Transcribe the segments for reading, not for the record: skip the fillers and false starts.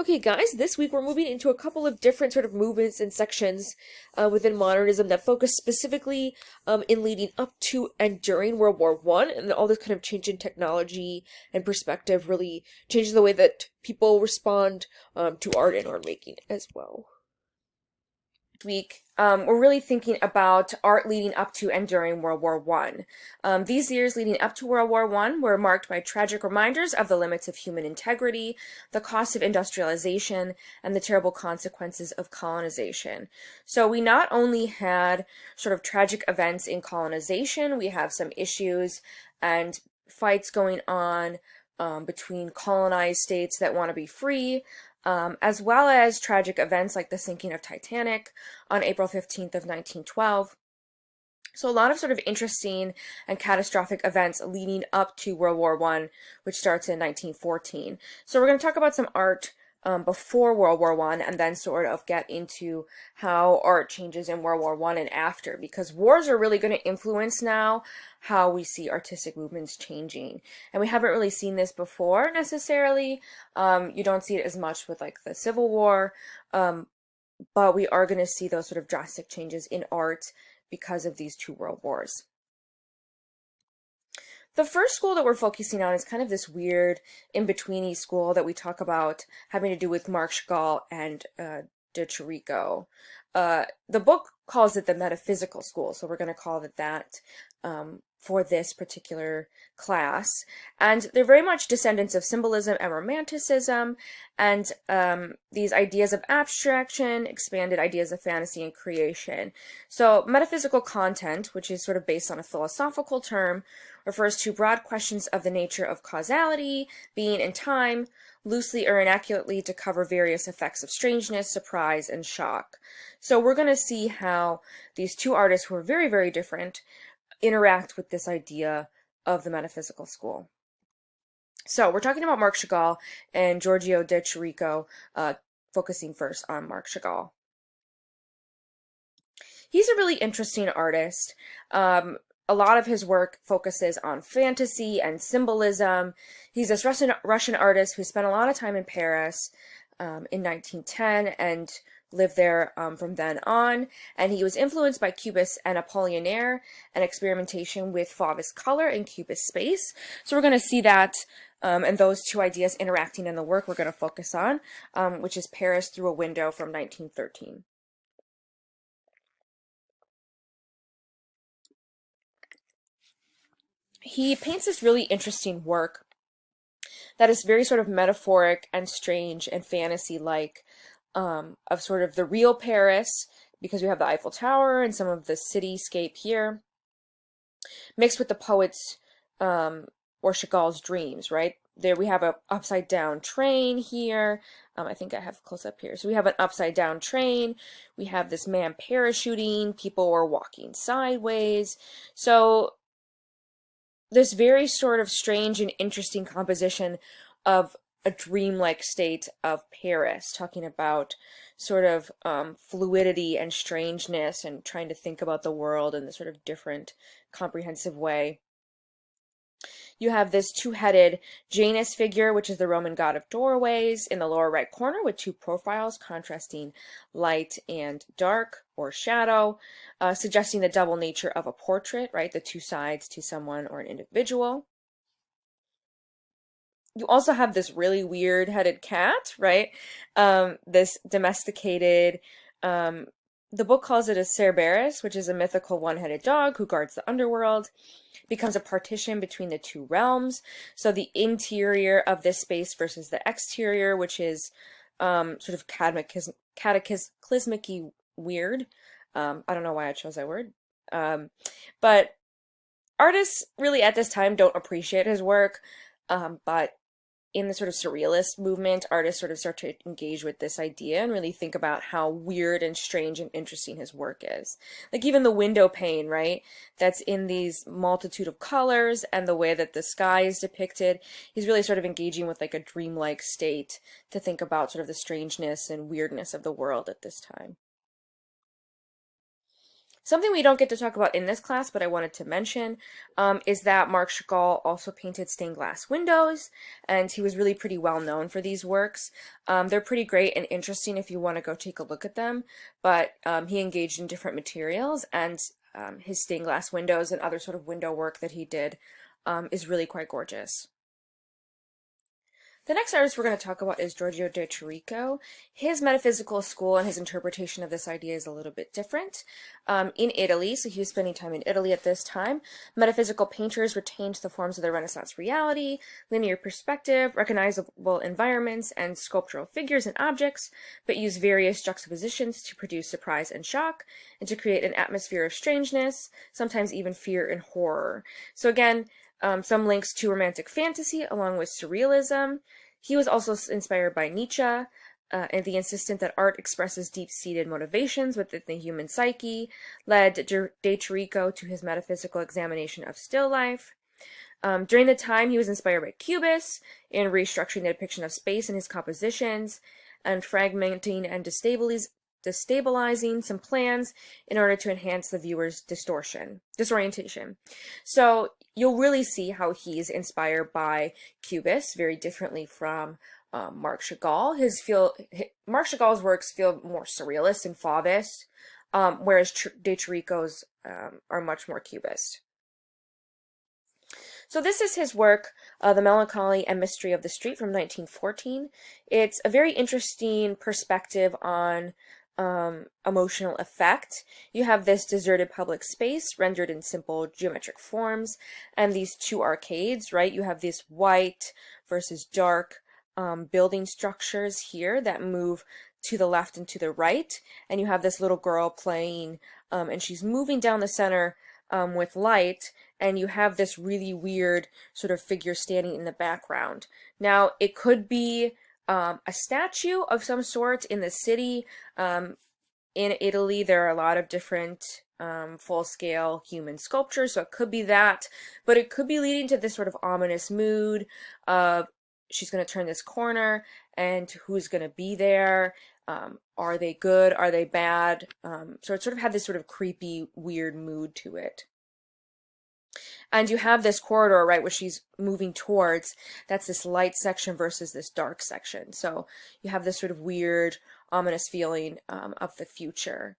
Okay, guys, this week we're moving into a couple of different sort of movements and sections within modernism that focus specifically in leading up to and during World War One, and all this kind of change in technology and perspective really changes the way that people respond to art and art making as well. Week, we're really thinking about art leading up to and during World War One. These years leading up to World War One were marked by tragic reminders of the limits of human integrity, the cost of industrialization, and the terrible consequences of colonization. So we not only had sort of tragic events in colonization, we have some issues and fights going on between colonized states that want to be free, as well as tragic events like the sinking of Titanic on April 15th of 1912. So a lot of sort of interesting and catastrophic events leading up to World War One, which starts in 1914. So we're going to talk about some art before World War One, and then sort of get into how art changes in World War One and after, because wars are really going to influence now how we see artistic movements changing. And we haven't really seen this before necessarily. You don't see it as much with like the Civil War, but we are going to see those sort of drastic changes in art because of these two world wars. The first school that we're focusing on is kind of this weird in-betweeny school that we talk about having to do with Marc Chagall and de Chirico. The book calls it the Metaphysical School, so we're going to call it that for this particular class. And they're very much descendants of symbolism and romanticism, and these ideas of abstraction, expanded ideas of fantasy and creation. So metaphysical content, which is sort of based on a philosophical term, refers to broad questions of the nature of causality, being, and time, loosely or inaccurately to cover various effects of strangeness, surprise, and shock. So we're going to see how these two artists, who are very, very different, interact with this idea of the metaphysical school. So we're talking about Marc Chagall and Giorgio De Chirico, focusing first on Marc Chagall. He's a really interesting artist. A lot of his work focuses on fantasy and symbolism. He's this Russian artist who spent a lot of time in Paris in 1910 and lived there from then on. And he was influenced by Cubist and Apollinaire and experimentation with Fauvist color and Cubist space. So we're going to see that and those two ideas interacting in the work we're going to focus on, which is Paris Through a Window from 1913. He paints this really interesting work that is very sort of metaphoric and strange and fantasy-like, of sort of the real Paris, because we have the Eiffel Tower and some of the cityscape here, mixed with the poet's or Chagall's dreams, right? There we have an upside down train here. I think I have close up here. So we have an upside down train. We have this man parachuting. People are walking sideways. So this very sort of strange and interesting composition of a dreamlike state of Paris, talking about sort of fluidity and strangeness and trying to think about the world in this sort of different, comprehensive way. You have this two-headed Janus figure, which is the Roman god of doorways, in the lower right corner with two profiles contrasting light and dark or shadow, suggesting the double nature of a portrait, right? The two sides to someone or an individual. You also have this really weird-headed cat, right? This domesticated, the book calls it a Cerberus, which is a mythical one-headed dog who guards the underworld, becomes a partition between the two realms. So the interior of this space versus the exterior, which is sort of cataclysmic-y weird. I don't know why I chose that word. But artists really at this time don't appreciate his work, but in the sort of surrealist movement, artists sort of start to engage with this idea and really think about how weird and strange and interesting his work is. Like even the window pane, right? That's in these multitude of colors and the way that the sky is depicted. He's really sort of engaging with like a dreamlike state to think about sort of the strangeness and weirdness of the world at this time. Something we don't get to talk about in this class, but I wanted to mention, is that Marc Chagall also painted stained glass windows, and he was really pretty well known for these works. They're pretty great and interesting if you want to go take a look at them, but he engaged in different materials, and his stained glass windows and other sort of window work that he did is really quite gorgeous. The next artist we're going to talk about is Giorgio De Chirico. His metaphysical school and his interpretation of this idea is a little bit different. In Italy, so he was spending time in Italy at this time, metaphysical painters retained the forms of the Renaissance reality, linear perspective, recognizable environments, and sculptural figures and objects, but used various juxtapositions to produce surprise and shock, and to create an atmosphere of strangeness, sometimes even fear and horror. So again, some links to romantic fantasy along with surrealism. He was also inspired by Nietzsche and the insistence that art expresses deep-seated motivations within the human psyche, led De Chirico to his metaphysical examination of still life. During the time, he was inspired by Cubists in restructuring the depiction of space in his compositions and fragmenting and destabilizing some plans in order to enhance the viewer's disorientation. So you'll really see how he's inspired by Cubists very differently from Marc Chagall. Marc Chagall's works feel more surrealist and Fauvist, whereas De Chirico's are much more Cubist. So this is his work, The Melancholy and Mystery of the Street from 1914. It's a very interesting perspective on emotional effect. You have this deserted public space rendered in simple geometric forms, and these two arcades, right? You have these white versus dark building structures here that move to the left and to the right, and you have this little girl playing, and she's moving down the center with light, and you have this really weird sort of figure standing in the background. Now, it could be a statue of some sort in the city. In Italy, there are a lot of different full-scale human sculptures, so it could be that, but it could be leading to this sort of ominous mood of she's going to turn this corner, and who's going to be there? Are they good? Are they bad? So it sort of had this sort of creepy, weird mood to it. And you have this corridor, right, where she's moving towards, that's this light section versus this dark section. So you have this sort of weird, ominous feeling of the future.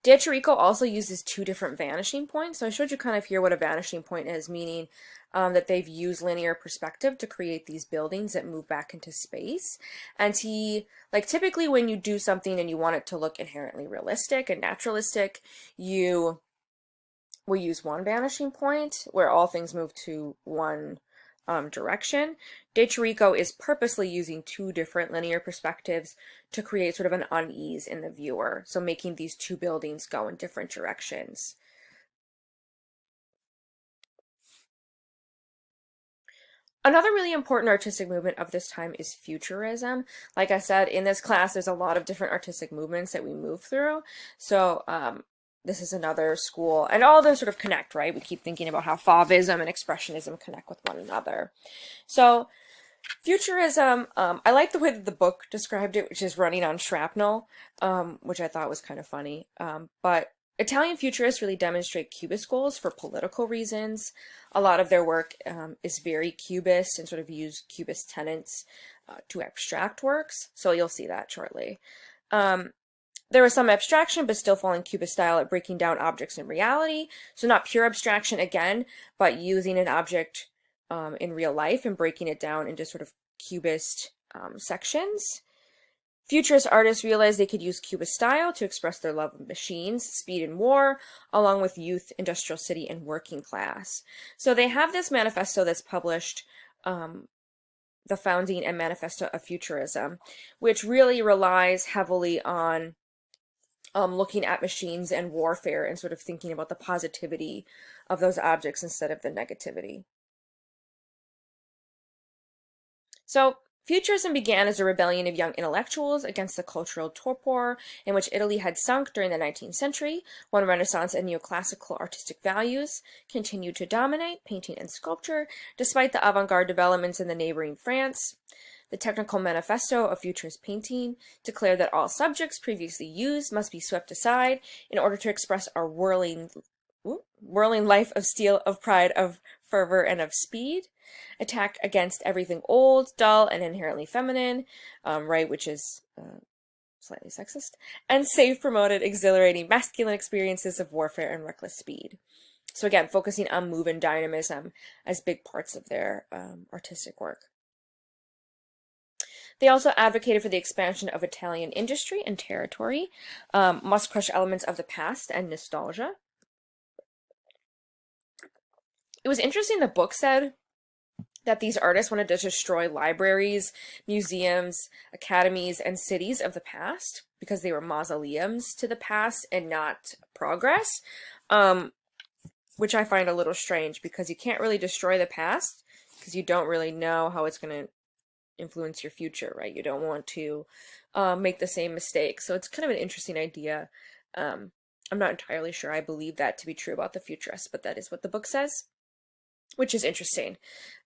De Chirico also uses two different vanishing points. So I showed you kind of here what a vanishing point is, meaning that they've used linear perspective to create these buildings that move back into space. And typically when you do something and you want it to look inherently realistic and naturalistic, you will use one vanishing point where all things move to one direction. De Chirico is purposely using two different linear perspectives to create sort of an unease in the viewer, so making these two buildings go in different directions. Another really important artistic movement of this time is futurism. Like I said, in this class, there's a lot of different artistic movements that we move through. So this is another school, and all of them sort of connect, right? We keep thinking about how Fauvism and Expressionism connect with one another. So futurism, I like the way that the book described it, which is running on shrapnel, which I thought was kind of funny. But Italian futurists really demonstrate Cubist goals for political reasons. A lot of their work is very Cubist and sort of use Cubist tenets to abstract works, so you'll see that shortly. There was some abstraction, but still following Cubist style at breaking down objects in reality. So not pure abstraction again, but using an object in real life and breaking it down into sort of Cubist sections. Futurist artists realized they could use Cubist style to express their love of machines, speed, and war, along with youth, industrial city, and working class. So they have this manifesto that's published, The Founding and Manifesto of Futurism, which really relies heavily on looking at machines and warfare and sort of thinking about the positivity of those objects instead of the negativity. So futurism began as a rebellion of young intellectuals against the cultural torpor in which Italy had sunk during the 19th century, when Renaissance and neoclassical artistic values continued to dominate painting and sculpture, despite the avant-garde developments in the neighboring France. The Technical Manifesto of Futurist Painting declared that all subjects previously used must be swept aside in order to express our whirling life of steel, of pride, of fervor, and of speed. Attack against everything old, dull, and inherently feminine, right, which is slightly sexist, and save promoted exhilarating masculine experiences of warfare and reckless speed. So again, focusing on move and dynamism as big parts of their artistic work. They also advocated for the expansion of Italian industry and territory, must crush elements of the past and nostalgia. It was interesting, the book said that these artists wanted to destroy libraries, museums, academies, and cities of the past because they were mausoleums to the past and not progress, which I find a little strange because you can't really destroy the past because you don't really know how it's going to influence your future, right? You don't want to make the same mistake. So it's kind of an interesting idea. I'm not entirely sure I believe that to be true about the futurists, but that is what the book says, which is interesting.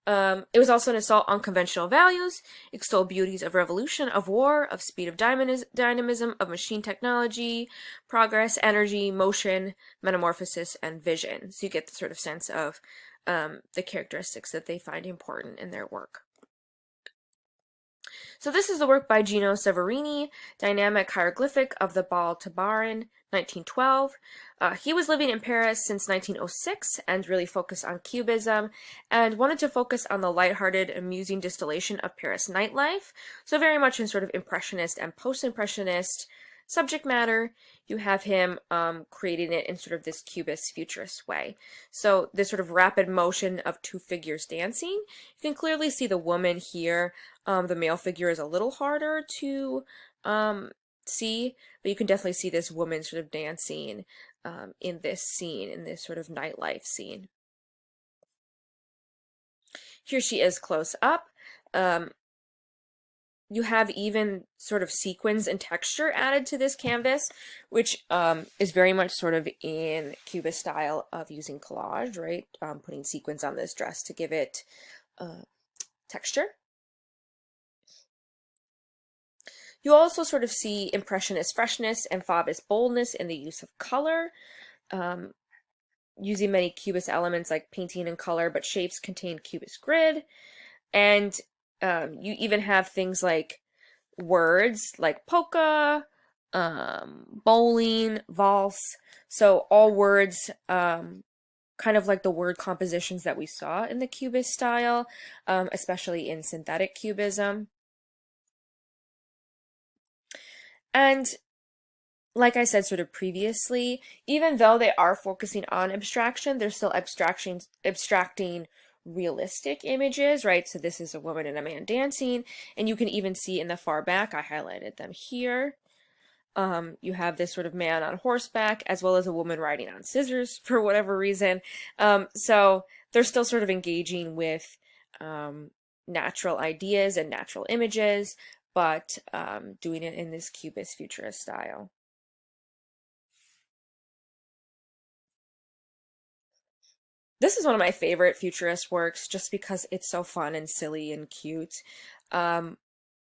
It was also an assault on conventional values, extol beauties of revolution, of war, of speed, of dynamism, of machine technology, progress, energy, motion, metamorphosis, and vision. So you get the sort of sense of the characteristics that they find important in their work. So this is the work by Gino Severini, Dynamic Hieroglyphic of the Ball to Baron, 1912. He was living in Paris since 1906 and really focused on Cubism and wanted to focus on the lighthearted, amusing distillation of Paris nightlife. So very much in sort of impressionist and post-impressionist subject matter. You have him creating it in sort of this cubist futurist way. So this sort of rapid motion of two figures dancing. You can clearly see the woman here. The male figure is a little harder to see, but you can definitely see this woman sort of dancing in this scene, in this sort of nightlife scene. Here she is close up. You have even sort of sequins and texture added to this canvas, which is very much sort of in Cubist style of using collage, right? Putting sequins on this dress to give it texture. You also sort of see impressionist freshness and Faubist boldness in the use of color, using many Cubist elements like painting and color, but shapes contain Cubist grid. And you even have things like words like polka, bowling, valse. So all words kind of like the word compositions that we saw in the Cubist style, especially in synthetic cubism. And like I said sort of previously, even though they are focusing on abstraction, they're still abstracting realistic images, right? So this is a woman and a man dancing, and you can even see in the far back, I highlighted them here. You have this sort of man on horseback, as well as a woman riding on scissors for whatever reason. So they're still sort of engaging with natural ideas and natural images, but doing it in this Cubist futurist style. This is one of my favorite futurist works just because it's so fun and silly and cute.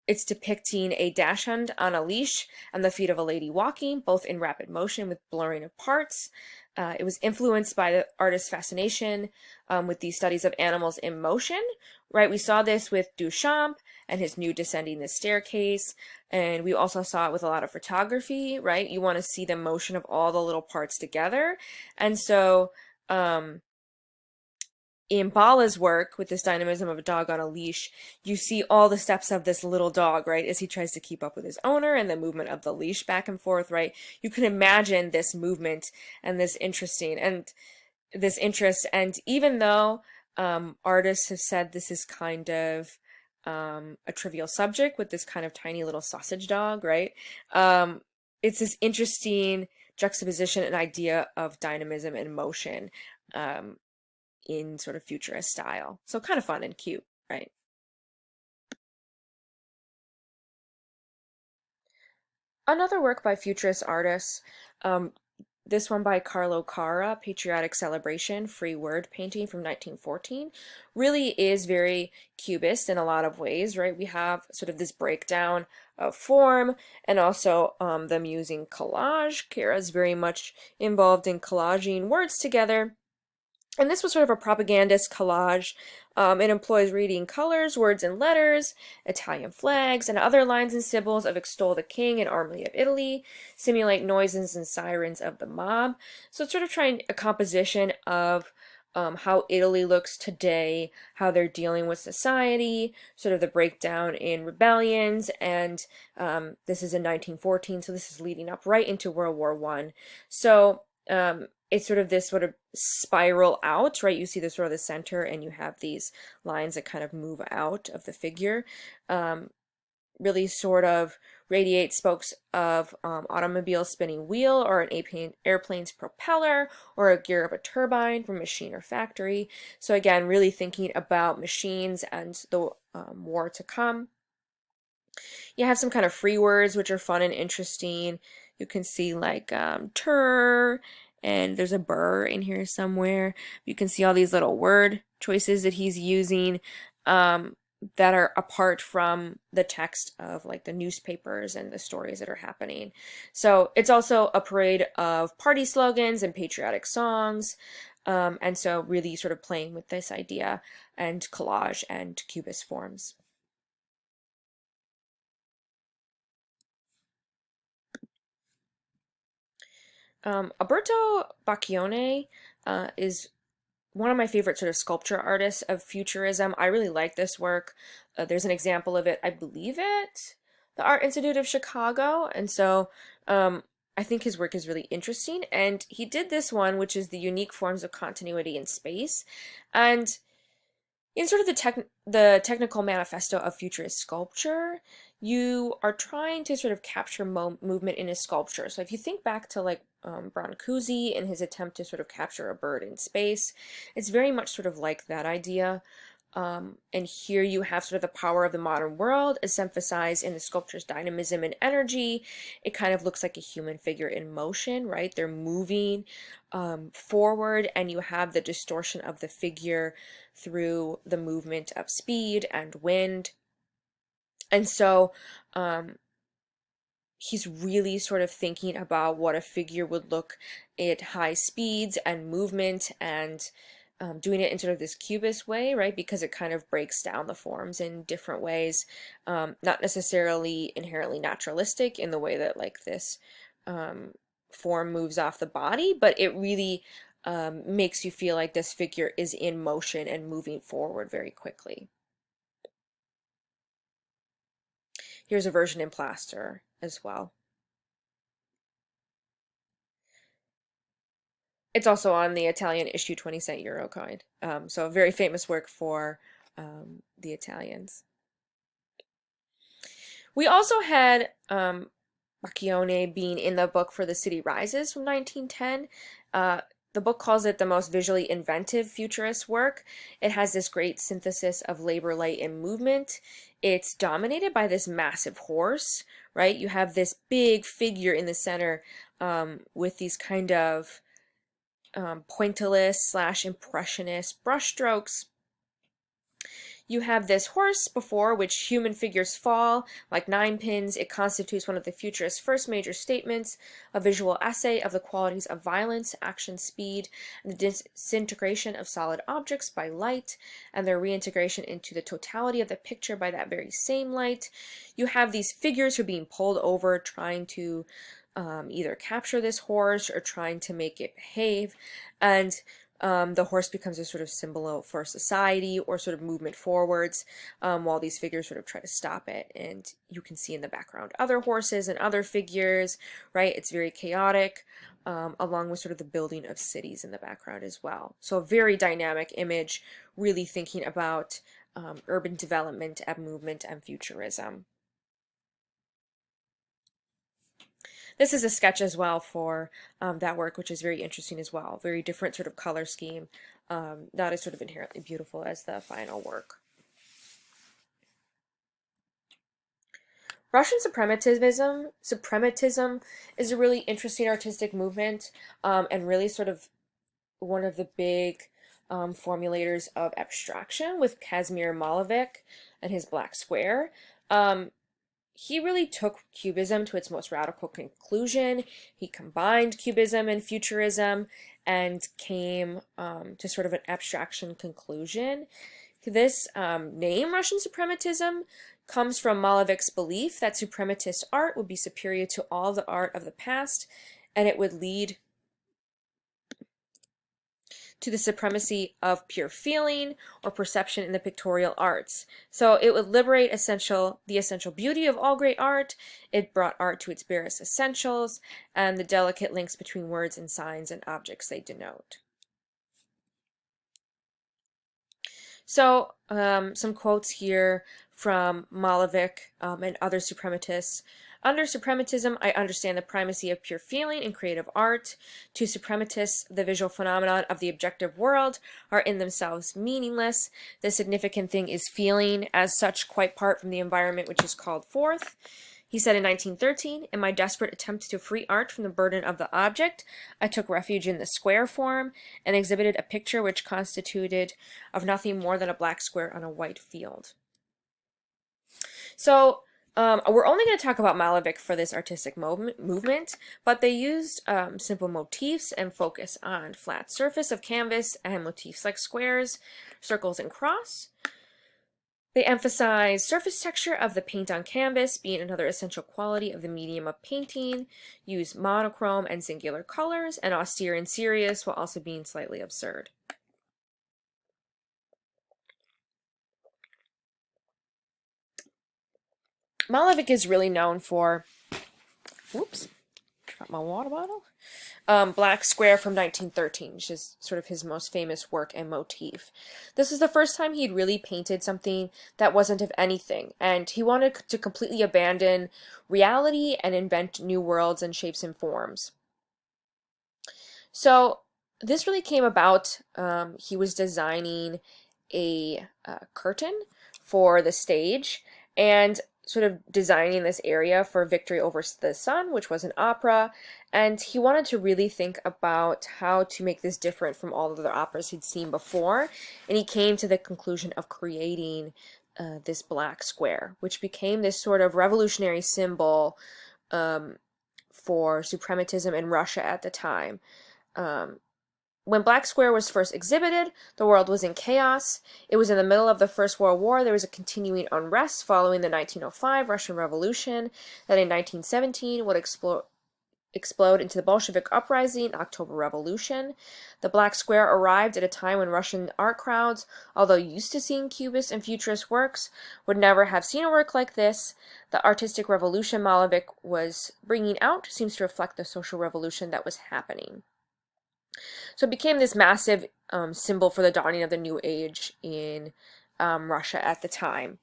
It's depicting a dachshund on a leash and the feet of a lady walking, both in rapid motion with blurring of parts. It was influenced by the artist's fascination with these studies of animals in motion, right? We saw this with Duchamp and his new Descending the Staircase, and we also saw it with a lot of photography, right? You want to see the motion of all the little parts together. And so Imbala's work with this dynamism of a dog on a leash, you see all the steps of this little dog, right, as he tries to keep up with his owner and the movement of the leash back and forth, right? You can imagine this movement and this interest, and even though artists have said this is kind of a trivial subject with this kind of tiny little sausage dog, right? It's this interesting juxtaposition and idea of dynamism and motion in sort of futurist style. So kind of fun and cute, right? Another work by futurist artists This one by Carlo Cara, Patriotic Celebration, Free Word Painting from 1914, really is very cubist in a lot of ways, right? We have sort of this breakdown of form and also them using collage. Cara's very much involved in collaging words together. And this was sort of a propagandist collage. It employs reading colors, words, and letters, Italian flags, and other lines and symbols of extol the king and army of Italy, simulate noises and sirens of the mob. So it's sort of trying a composition of how Italy looks today, how they're dealing with society, sort of the breakdown in rebellions, and this is in 1914, so this is leading up right into World War I. So it's sort of this sort of spiral out, right? You see the sort of the center, and you have these lines that kind of move out of the figure. Really sort of radiate spokes of automobile spinning wheel, or an airplane's propeller, or a gear of a turbine from machine or factory. So again, really thinking about machines and the war to come. You have some kind of free words which are fun and interesting. You can see like tur, and there's a burr in here somewhere. You can see all these little word choices that he's using that are apart from the text of like the newspapers and the stories that are happening. So it's also a parade of party slogans and patriotic songs. And so really sort of playing with this idea and collage and cubist forms. Alberto Bacione is one of my favorite sort of sculpture artists of futurism. I really like this work. There's an example of it, I believe at the Art Institute of Chicago, and so I think his work is really interesting. And he did this one, which is the unique forms of continuity in space, and in sort of the technical manifesto of futurist sculpture, you are trying to sort of capture movement in a sculpture. So if you think back to like Brancusi and his attempt to sort of capture a bird in space, it's very much sort of like that idea. And here you have sort of the power of the modern world is emphasized in the sculpture's dynamism and energy. It kind of looks like a human figure in motion, right? They're moving forward, and you have the distortion of the figure through the movement of speed and wind. And so he's really sort of thinking about what a figure would look at high speeds and movement, and doing it in sort of this cubist way, right? Because it kind of breaks down the forms in different ways, not necessarily inherently naturalistic in the way that like this form moves off the body, but it really makes you feel like this figure is in motion and moving forward very quickly. Here's a version in plaster as well. It's also on the Italian issue 20-cent euro coin. So a very famous work for the Italians. We also had Bacione being in the book for The City Rises from 1910. The book calls it the most visually inventive futurist work. It has this great synthesis of labor, light, and movement. It's dominated by this massive horse, right? You have this big figure in the center with these kind of pointillist / impressionist brushstrokes. You have this horse before which human figures fall like ninepins. It constitutes one of the futurist's first major statements, a visual essay of the qualities of violence, action, speed, and the disintegration of solid objects by light, and their reintegration into the totality of the picture by that very same light. You have these figures who are being pulled over, trying to either capture this horse or trying to make it behave, and the horse becomes a sort of symbol for society or sort of movement forwards, while these figures sort of try to stop it. And you can see in the background other horses and other figures, right? It's very chaotic, along with sort of the building of cities in the background as well. So a very dynamic image, really thinking about urban development and movement and futurism. This is a sketch as well for that work, which is very interesting as well. Very different sort of color scheme, not as sort of inherently beautiful as the final work. Russian suprematism is a really interesting artistic movement, and really sort of one of the big formulators of abstraction with Kazimir Malevich and his black square. He really took Cubism to its most radical conclusion. He combined Cubism and Futurism and came to sort of an abstraction conclusion. This name, Russian Suprematism, comes from Malevich's belief that suprematist art would be superior to all the art of the past, and it would lead to the supremacy of pure feeling or perception in the pictorial arts. So it would liberate the essential beauty of all great art. It brought art to its barest essentials and the delicate links between words and signs and objects they denote. So some quotes here from Malevich and other suprematists. Under suprematism, I understand the primacy of pure feeling in creative art. To suprematists, the visual phenomenon of the objective world are in themselves meaningless. The significant thing is feeling, as such, quite apart from the environment which is called forth. He said in 1913, in my desperate attempt to free art from the burden of the object, I took refuge in the square form and exhibited a picture which constituted of nothing more than a black square on a white field. So, we're only going to talk about Malevich for this artistic movement, but they used simple motifs and focus on flat surface of canvas and motifs like squares, circles, and cross. They emphasize surface texture of the paint on canvas being another essential quality of the medium of painting, use monochrome and singular colors, and austere and serious while also being slightly absurd. Malevich is really known for, whoops, dropped my water bottle. Black Square from 1913, which is sort of his most famous work and motif. This was the first time he'd really painted something that wasn't of anything, and he wanted to completely abandon reality and invent new worlds and shapes and forms. So this really came about, he was designing a curtain for the stage, and sort of designing this area for Victory Over the Sun, which was an opera, and he wanted to really think about how to make this different from all of the operas he'd seen before, and he came to the conclusion of creating this black square, which became this sort of revolutionary symbol for suprematism in Russia at the time. When Black Square was first exhibited, the world was in chaos. It was in the middle of the First World War. There was a continuing unrest following the 1905 Russian Revolution that in 1917 would explode into the Bolshevik uprising, October Revolution. The Black Square arrived at a time when Russian art crowds, although used to seeing Cubist and Futurist works, would never have seen a work like this. The artistic revolution Malevich was bringing out seems to reflect the social revolution that was happening. So it became this massive symbol for the dawning of the new age in Russia at the time.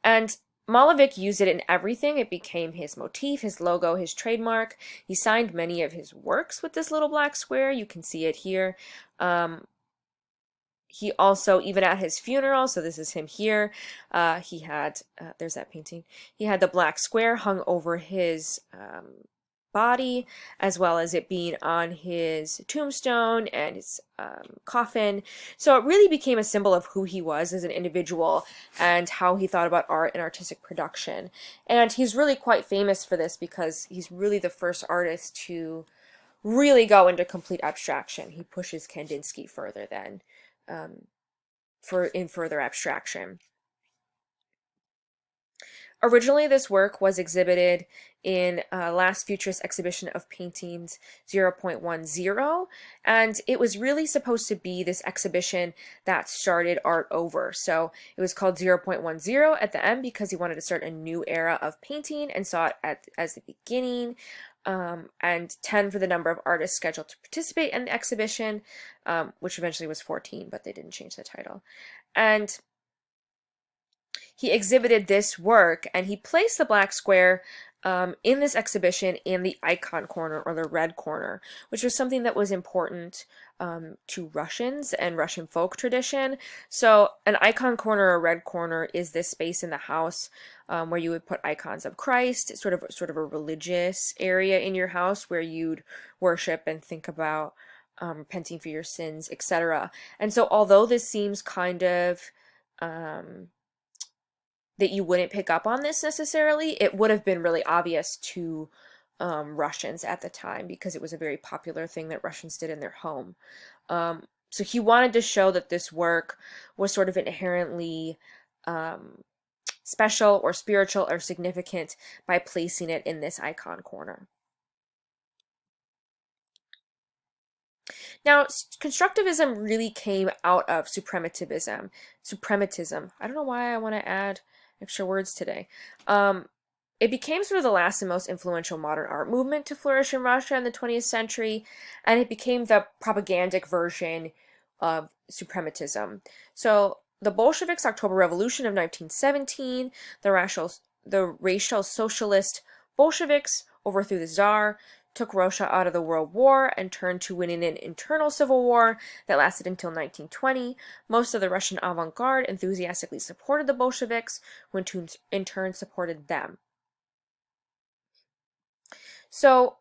And Malevich used it in everything. It became his motif, his logo, his trademark. He signed many of his works with this little black square. You can see it here. He also, even at his funeral, so this is him here, he had, there's that painting, he had the black square hung over his body, as well as it being on his tombstone and his coffin. So it really became a symbol of who he was as an individual and how he thought about art and artistic production. And he's really quite famous for this because he's really the first artist to really go into complete abstraction. He pushes Kandinsky further than in further abstraction. Originally, this work was exhibited in Last Futurist Exhibition of Paintings 0.10, and it was really supposed to be this exhibition that started art over. So it was called 0.10 at the end because he wanted to start a new era of painting and saw it as the beginning, and 10 for the number of artists scheduled to participate in the exhibition, which eventually was 14, but they didn't change the title. And he exhibited this work, and he placed the black square in this exhibition in the icon corner, or the red corner, which was something that was important to Russians and Russian folk tradition. So an icon corner or red corner is this space in the house where you would put icons of Christ, sort of a religious area in your house where you'd worship and think about repenting for your sins, etc. And so although this seems kind of that you wouldn't pick up on this necessarily, it would have been really obvious to Russians at the time because it was a very popular thing that Russians did in their home. So he wanted to show that this work was sort of inherently special or spiritual or significant by placing it in this icon corner. Now, Constructivism really came out of Suprematism. I don't know why I want to add extra words today. It became sort of the last and most influential modern art movement to flourish in Russia in the 20th century, and it became the propagandic version of Suprematism. So the Bolsheviks' October Revolution of 1917, the racial socialist Bolsheviks overthrew the Tsar, took Russia out of the World War, and turned to winning an internal civil war that lasted until 1920. Most of the Russian avant-garde enthusiastically supported the Bolsheviks, who in turn supported them. So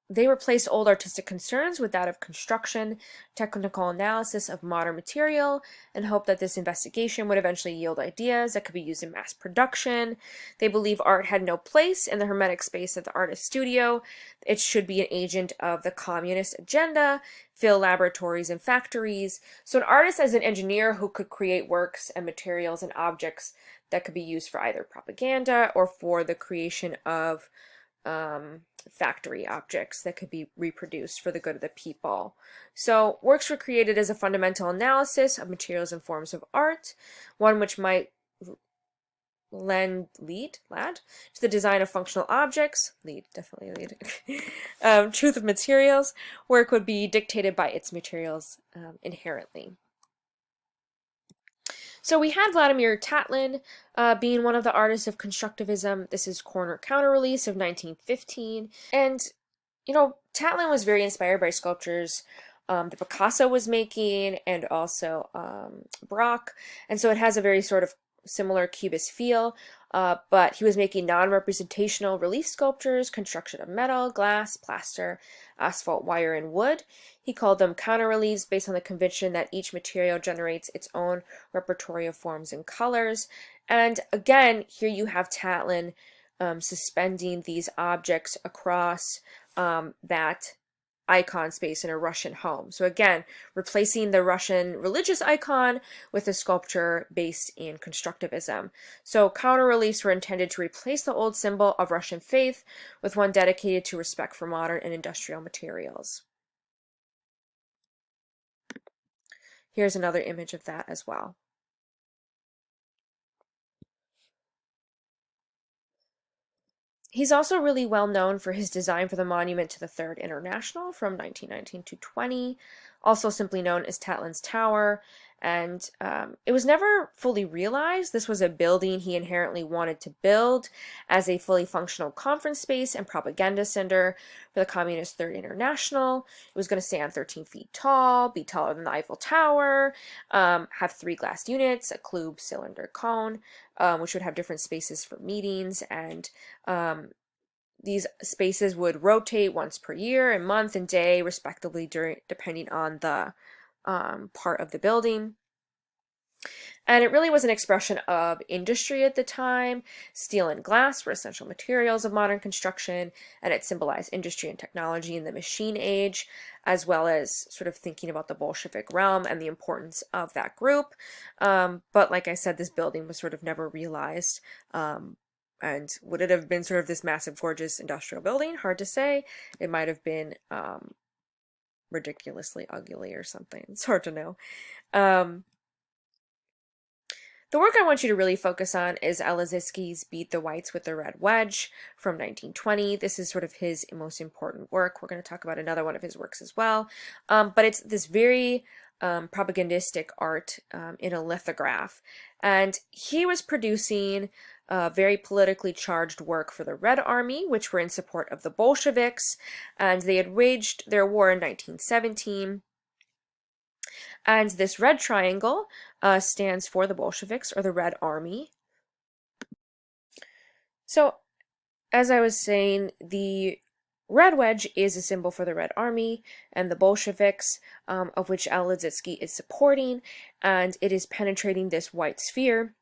they replaced old artistic concerns with that of construction, technical analysis of modern material, and hoped that this investigation would eventually yield ideas that could be used in mass production. They believe art had no place in the hermetic space of the artist studio. It should be an agent of the communist agenda, fill laboratories and factories. So an artist as an engineer who could create works and materials and objects that could be used for either propaganda or for the creation of factory objects that could be reproduced for the good of the people. So works were created as a fundamental analysis of materials and forms of art, one which might lead to the design of functional objects, truth of materials. Work would be dictated by its materials inherently. So we had Vladimir Tatlin being one of the artists of Constructivism. This is counter release of 1915. And, you know, Tatlin was very inspired by sculptures that Picasso was making and also Braque. And so it has a very sort of similar cubist feel, but he was making non-representational relief sculptures, construction of metal, glass, plaster, asphalt, wire, and wood. He called them counter-reliefs based on the conviction that each material generates its own repertory of forms and colors. And again, here you have Tatlin suspending these objects across that icon space in a Russian home. So again, replacing the Russian religious icon with a sculpture based in Constructivism. So counter-reliefs were intended to replace the old symbol of Russian faith with one dedicated to respect for modern and industrial materials. Here's another image of that as well. He's also really well known for his design for the monument to the Third International from 1919 to 20, also simply known as Tatlin's Tower. And it was never fully realized. This was a building he inherently wanted to build as a fully functional conference space and propaganda center for the Communist Third International. It was going to stand 13 feet tall, be taller than the Eiffel Tower, have 3 glass units, a cube, cylinder, cone, which would have different spaces for meetings, and these spaces would rotate once per year, and month and day, respectively, depending on the part of the building. And it really was an expression of industry at the time. Steel and glass were essential materials of modern construction, and it symbolized industry and technology in the machine age, as well as sort of thinking about the Bolshevik realm and the importance of that group. But like I said, this building was sort of never realized. And would it have been sort of this massive, gorgeous industrial building? Hard to say. It might have been ridiculously ugly or something. It's hard to know. The work I want you to really focus on is Elazinski's Beat the Whites with the Red Wedge from 1920. This is sort of his most important work. We're going to talk about another one of his works as well. But it's this very propagandistic art in a lithograph. And he was producing very politically charged work for the Red Army, which were in support of the Bolsheviks. And they had waged their war in 1917. And this red triangle stands for the Bolsheviks, or the Red Army. So, as I was saying, the red wedge is a symbol for the Red Army and the Bolsheviks, of which Al Lissitzky is supporting, and it is penetrating this white sphere,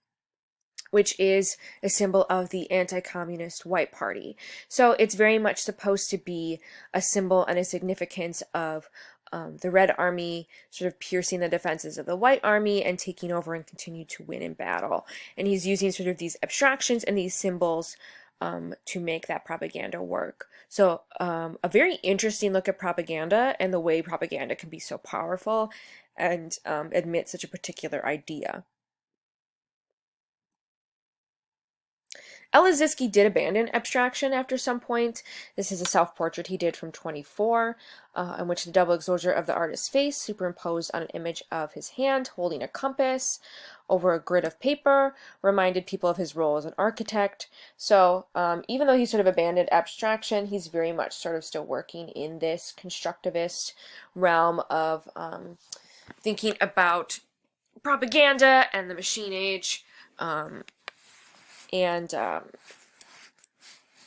which is a symbol of the anti-communist White Party. So it's very much supposed to be a symbol and a significance of the Red Army sort of piercing the defenses of the White Army and taking over and continue to win in battle. And he's using sort of these abstractions and these symbols to make that propaganda work. So a very interesting look at propaganda and the way propaganda can be so powerful and admit such a particular idea. Lissitzky did abandon abstraction after some point. This is a self-portrait he did from 24, in which the double exposure of the artist's face superimposed on an image of his hand holding a compass over a grid of paper reminded people of his role as an architect. So even though he sort of abandoned abstraction, he's very much sort of still working in this constructivist realm of thinking about propaganda and the machine age, and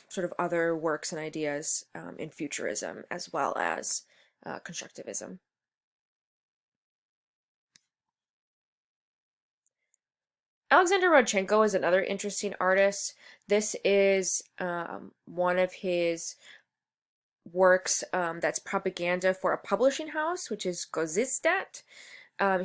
sort of other works and ideas in futurism, as well as constructivism. Alexander Rodchenko is another interesting artist. This is one of his works that's propaganda for a publishing house, which is Gozistat.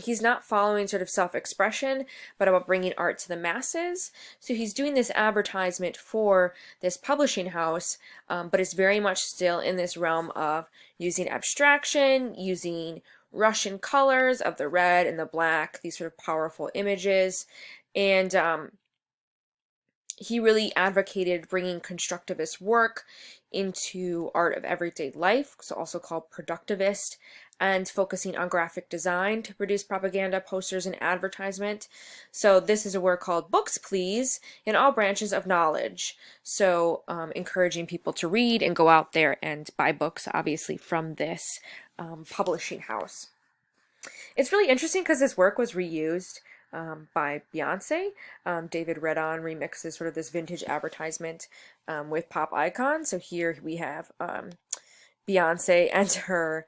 He's not following sort of self-expression, but about bringing art to the masses. So he's doing this advertisement for this publishing house, but it's very much still in this realm of using abstraction, using Russian colors of the red and the black, these sort of powerful images. And he really advocated bringing constructivist work into art of everyday life, so also called productivist, and focusing on graphic design to produce propaganda, posters, and advertisement. So this is a work called Books, Please, in all branches of knowledge. So encouraging people to read and go out there and buy books, obviously, from this publishing house. It's really interesting because this work was reused by Beyonce. David Redon remixes sort of this vintage advertisement with pop icons. So here we have Beyonce and her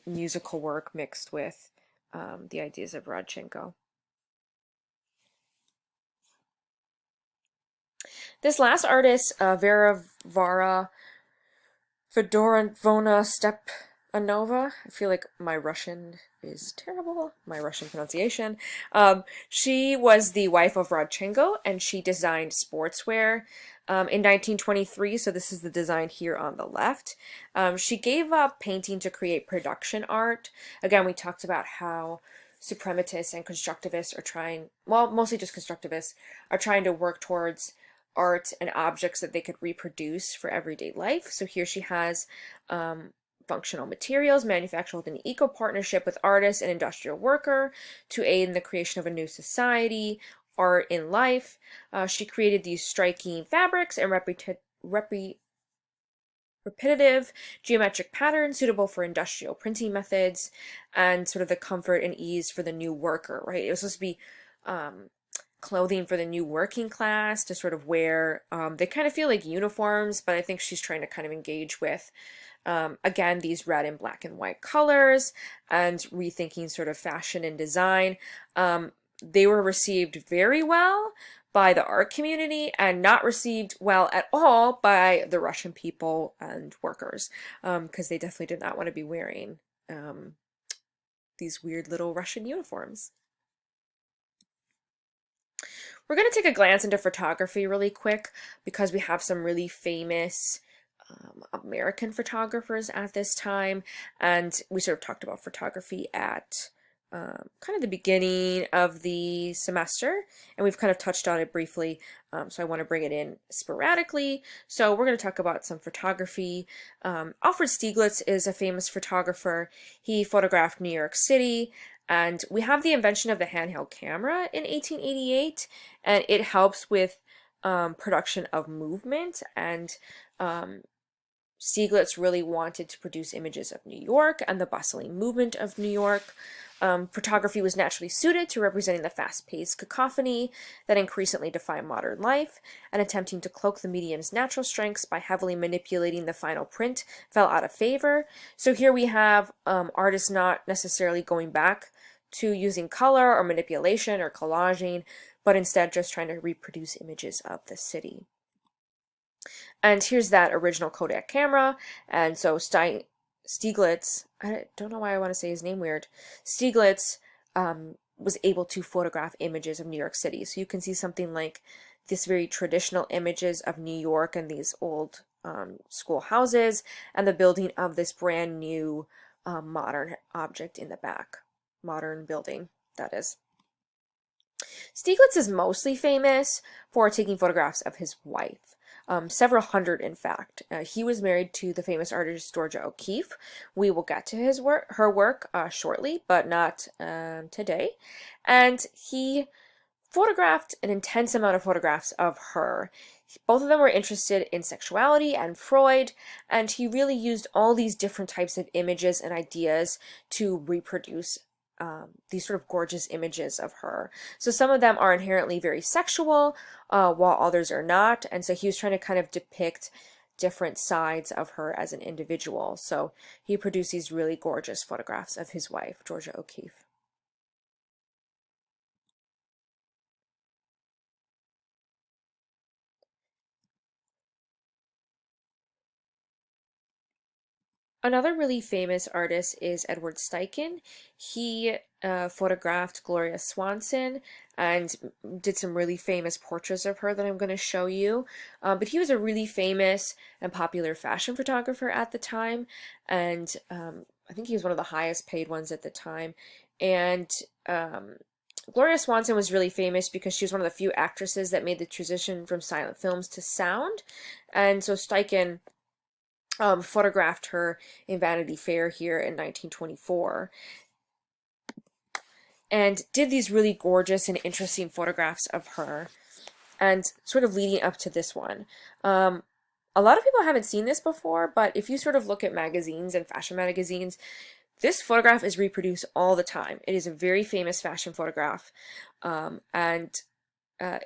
musical work mixed with the ideas of Rodchenko. This last artist, Vera Fedorovna Stepanova, I feel like my Russian is terrible, my Russian pronunciation. She was the wife of Rodchenko, and she designed sportswear in 1923, so this is the design here on the left. She gave up painting to create production art. Again, we talked about how suprematists and constructivists are trying, well, mostly just constructivists, are trying to work towards art and objects that they could reproduce for everyday life. So here she has functional materials manufactured with an eco-partnership with artists and industrial worker to aid in the creation of a new society, art in life. She created these striking fabrics and repetitive geometric patterns suitable for industrial printing methods and sort of the comfort and ease for the new worker, right? It was supposed to be clothing for the new working class to sort of wear. They kind of feel like uniforms, but I think she's trying to kind of engage with again, these red and black and white colors and rethinking sort of fashion and design. They were received very well by the art community and not received well at all by the Russian people and workers, because they definitely did not want to be wearing these weird little Russian uniforms. We're going to take a glance into photography really quick because we have some really famous American photographers at this time, and we sort of talked about photography at kind of the beginning of the semester, and we've kind of touched on it briefly, so I want to bring it in sporadically. So we're going to talk about some photography. Alfred Stieglitz is a famous photographer. He photographed New York City, and we have the invention of the handheld camera in 1888, and it helps with production of movement, and Stieglitz really wanted to produce images of New York and the bustling movement of New York. Photography was naturally suited to representing the fast-paced cacophony that increasingly defined modern life, and attempting to cloak the medium's natural strengths by heavily manipulating the final print fell out of favor. So here we have artists not necessarily going back to using color or manipulation or collaging, but instead just trying to reproduce images of the city. And here's that original Kodak camera, and so Stieglitz, I don't know why I want to say his name weird, Stieglitz was able to photograph images of New York City. So you can see something like this very traditional images of New York and these old school houses, and the building of this brand new modern object in the back. Modern building, that is. Stieglitz is mostly famous for taking photographs of his wife. Several hundred, in fact. He was married to the famous artist Georgia O'Keeffe. We will get to her work shortly, but not today. And he photographed an intense amount of photographs of her. Both of them were interested in sexuality and Freud, and he really used all these different types of images and ideas to reproduce these sort of gorgeous images of her. So some of them are inherently very sexual, while others are not. And so he was trying to kind of depict different sides of her as an individual. So he produced these really gorgeous photographs of his wife, Georgia O'Keeffe. Another really famous artist is Edward Steichen. He photographed Gloria Swanson and did some really famous portraits of her that I'm going to show you. But he was a really famous and popular fashion photographer at the time, and I think he was one of the highest paid ones at the time. And Gloria Swanson was really famous because she was one of the few actresses that made the transition from silent films to sound. And so Steichen photographed her in Vanity Fair here in 1924, and did these really gorgeous and interesting photographs of her, and sort of leading up to this one. A lot of people haven't seen this before, but if you sort of look at magazines and fashion magazines, this photograph is reproduced all the time. It is a very famous fashion photograph, and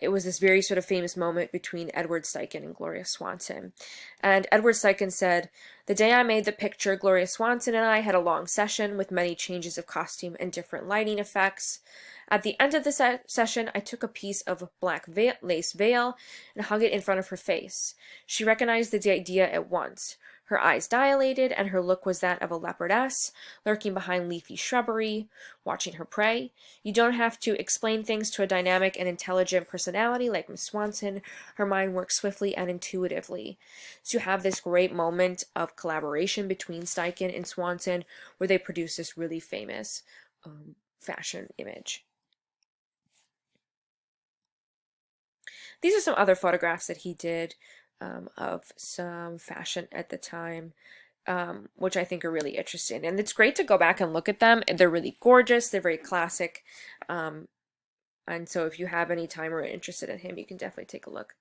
it was this very sort of famous moment between Edward Steichen and Gloria Swanson. And Edward Steichen said, "The day I made the picture, Gloria Swanson and I had a long session with many changes of costume and different lighting effects. At the end of the session, I took a piece of black lace veil and hung it in front of her face. She recognized the idea at once. Her eyes dilated, and her look was that of a leopardess, lurking behind leafy shrubbery, watching her prey. You don't have to explain things to a dynamic and intelligent personality like Miss Swanson. Her mind works swiftly and intuitively." So you have this great moment of collaboration between Steichen and Swanson, where they produce this really famous fashion image. These are some other photographs that he did of some fashion at the time, which I think are really interesting. And it's great to go back and look at them. They're really gorgeous. They're very classic. And so if you have any time or are interested in him, you can definitely take a look.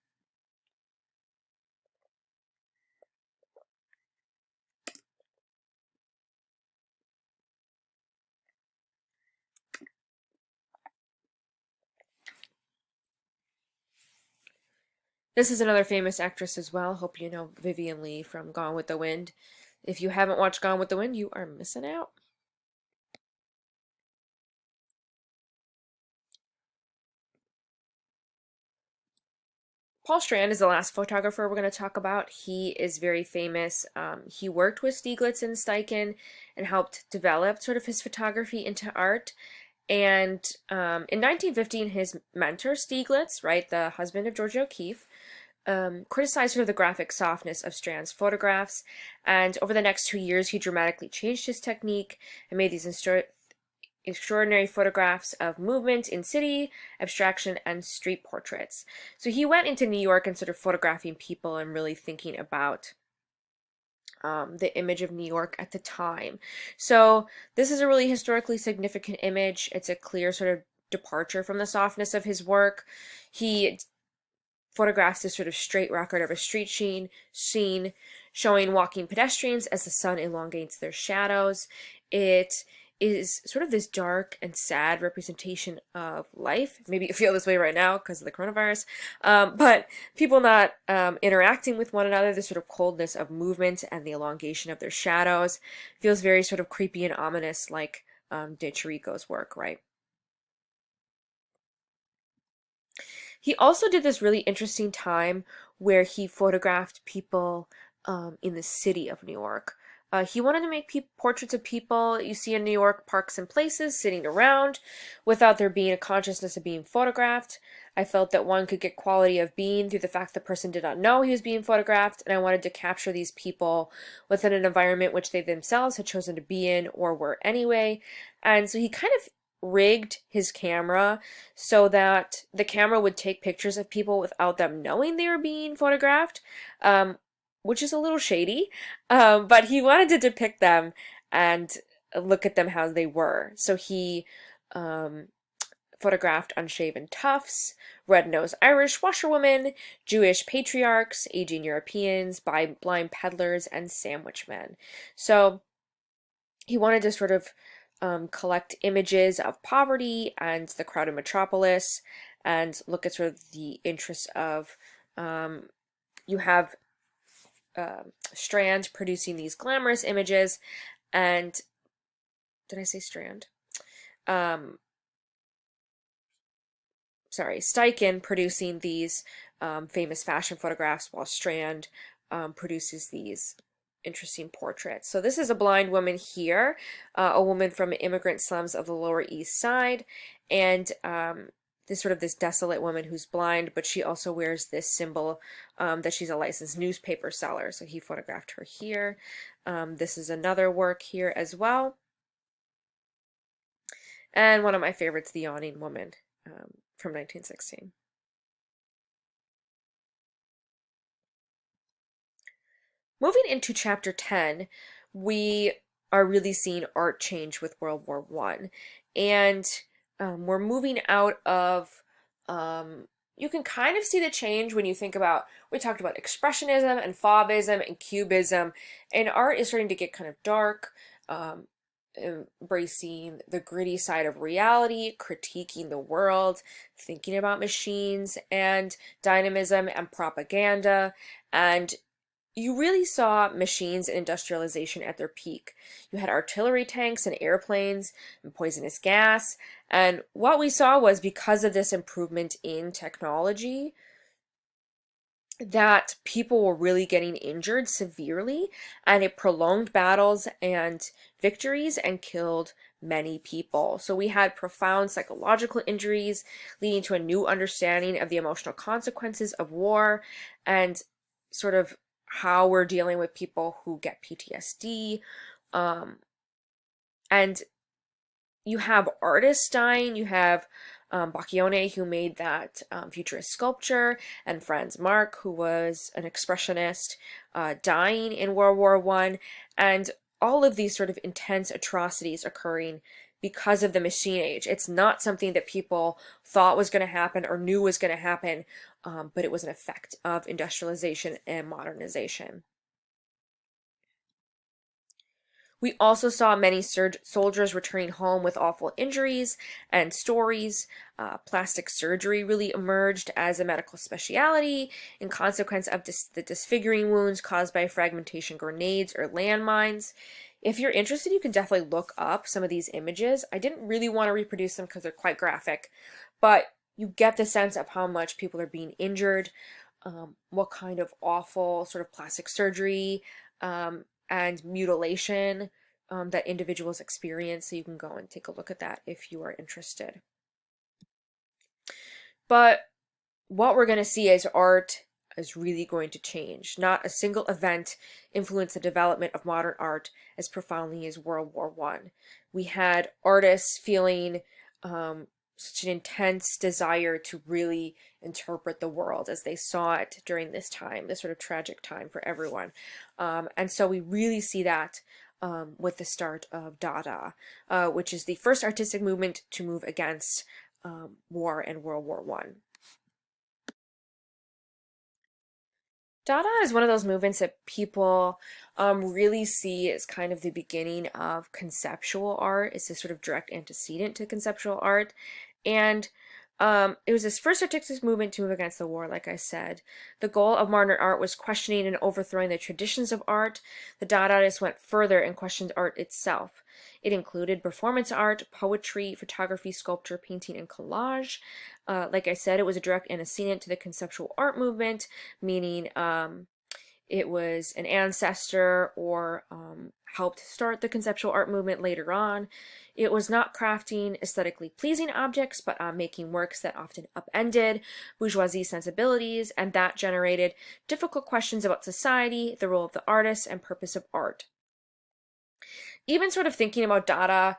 This is another famous actress as well. Hope you know Vivien Leigh from Gone with the Wind. If you haven't watched Gone with the Wind, you are missing out. Paul Strand is the last photographer we're going to talk about. He is very famous. He worked with Stieglitz and Steichen and helped develop sort of his photography into art. And in 1915, his mentor, Stieglitz, right, the husband of Georgia O'Keeffe, criticized sort of the graphic softness of Strand's photographs. And over the next 2 years, he dramatically changed his technique and made these extraordinary photographs of movement in city, abstraction, and street portraits. So he went into New York and sort of photographing people and really thinking about the image of New York at the time. So this is a really historically significant image. It's a clear sort of departure from the softness of his work. He photographs this sort of straight record of a street scene showing walking pedestrians as the sun elongates their shadows. It is sort of this dark and sad representation of life. Maybe you feel this way right now because of the coronavirus, but people not interacting with one another, the sort of coldness of movement and the elongation of their shadows feels very sort of creepy and ominous, like De Chirico's work, right? He also did this really interesting time where he photographed people in the city of New York. He wanted to make portraits of people you see in New York parks and places sitting around without there being a consciousness of being photographed. I felt that one could get quality of being through the fact the person did not know he was being photographed, and I wanted to capture these people within an environment which they themselves had chosen to be in or were anyway. And so he kind of rigged his camera so that the camera would take pictures of people without them knowing they were being photographed, which is a little shady, but he wanted to depict them and look at them how they were. So he photographed unshaven toughs, red-nosed Irish washerwomen, Jewish patriarchs, aging Europeans, blind peddlers, and sandwich men. So he wanted to sort of collect images of poverty and the crowded metropolis and look at sort of the interests of, you have Strand producing these glamorous images, and did I say Strand? Sorry, Steichen producing these famous fashion photographs while Strand produces these interesting portraits. So this is a blind woman here, a woman from immigrant slums of the Lower East Side, and this desolate woman who's blind, but she also wears this symbol that she's a licensed newspaper seller. So he photographed her here. This is another work here as well. And one of my favorites, The Yawning Woman from 1916. Moving into chapter 10, we are really seeing art change with World War I. And we're moving out of, you can kind of see the change when you think about, we talked about Expressionism and Faubism and Cubism, and art is starting to get kind of dark, embracing the gritty side of reality, critiquing the world, thinking about machines and dynamism and propaganda, and you really saw machines and industrialization at their peak. You had artillery tanks and airplanes and poisonous gas. And what we saw was, because of this improvement in technology, that people were really getting injured severely, and it prolonged battles and victories and killed many people. So we had profound psychological injuries, leading to a new understanding of the emotional consequences of war and sort of how we're dealing with people who get PTSD. And you have artists dying. You have Bacione, who made that futurist sculpture, and Franz Marc, who was an expressionist, dying in World War I. And all of these sort of intense atrocities occurring because of the machine age. It's not something that people thought was going to happen or knew was going to happen, but it was an effect of industrialization and modernization. We also saw many soldiers returning home with awful injuries and stories. Plastic surgery really emerged as a medical specialty in consequence of the disfiguring wounds caused by fragmentation grenades or landmines. If you're interested, you can definitely look up some of these images. I didn't really want to reproduce them because they're quite graphic, but you get the sense of how much people are being injured, what kind of awful sort of plastic surgery and mutilation that individuals experience. So you can go and take a look at that if you are interested. But what we're going to see is art is really going to change. Not a single event influenced the development of modern art as profoundly as World War I. We had artists feeling such an intense desire to really interpret the world as they saw it during this time, this sort of tragic time for everyone. And so we really see that with the start of Dada, which is the first artistic movement to move against war and World War I. Dada is one of those movements that people really see as kind of the beginning of conceptual art. It's this sort of direct antecedent to conceptual art. And it was his first artistic movement to move against the war, like I said. The goal of modern art was questioning and overthrowing the traditions of art. The Dadaists went further and questioned art itself. It included performance art, poetry, photography, sculpture, painting, and collage. Like I said, it was a direct antecedent to the conceptual art movement, meaning it was an ancestor or helped start the conceptual art movement later on. It was not crafting aesthetically pleasing objects, but making works that often upended bourgeoisie sensibilities, and that generated difficult questions about society, the role of the artist, and purpose of art. Even sort of thinking about Dada,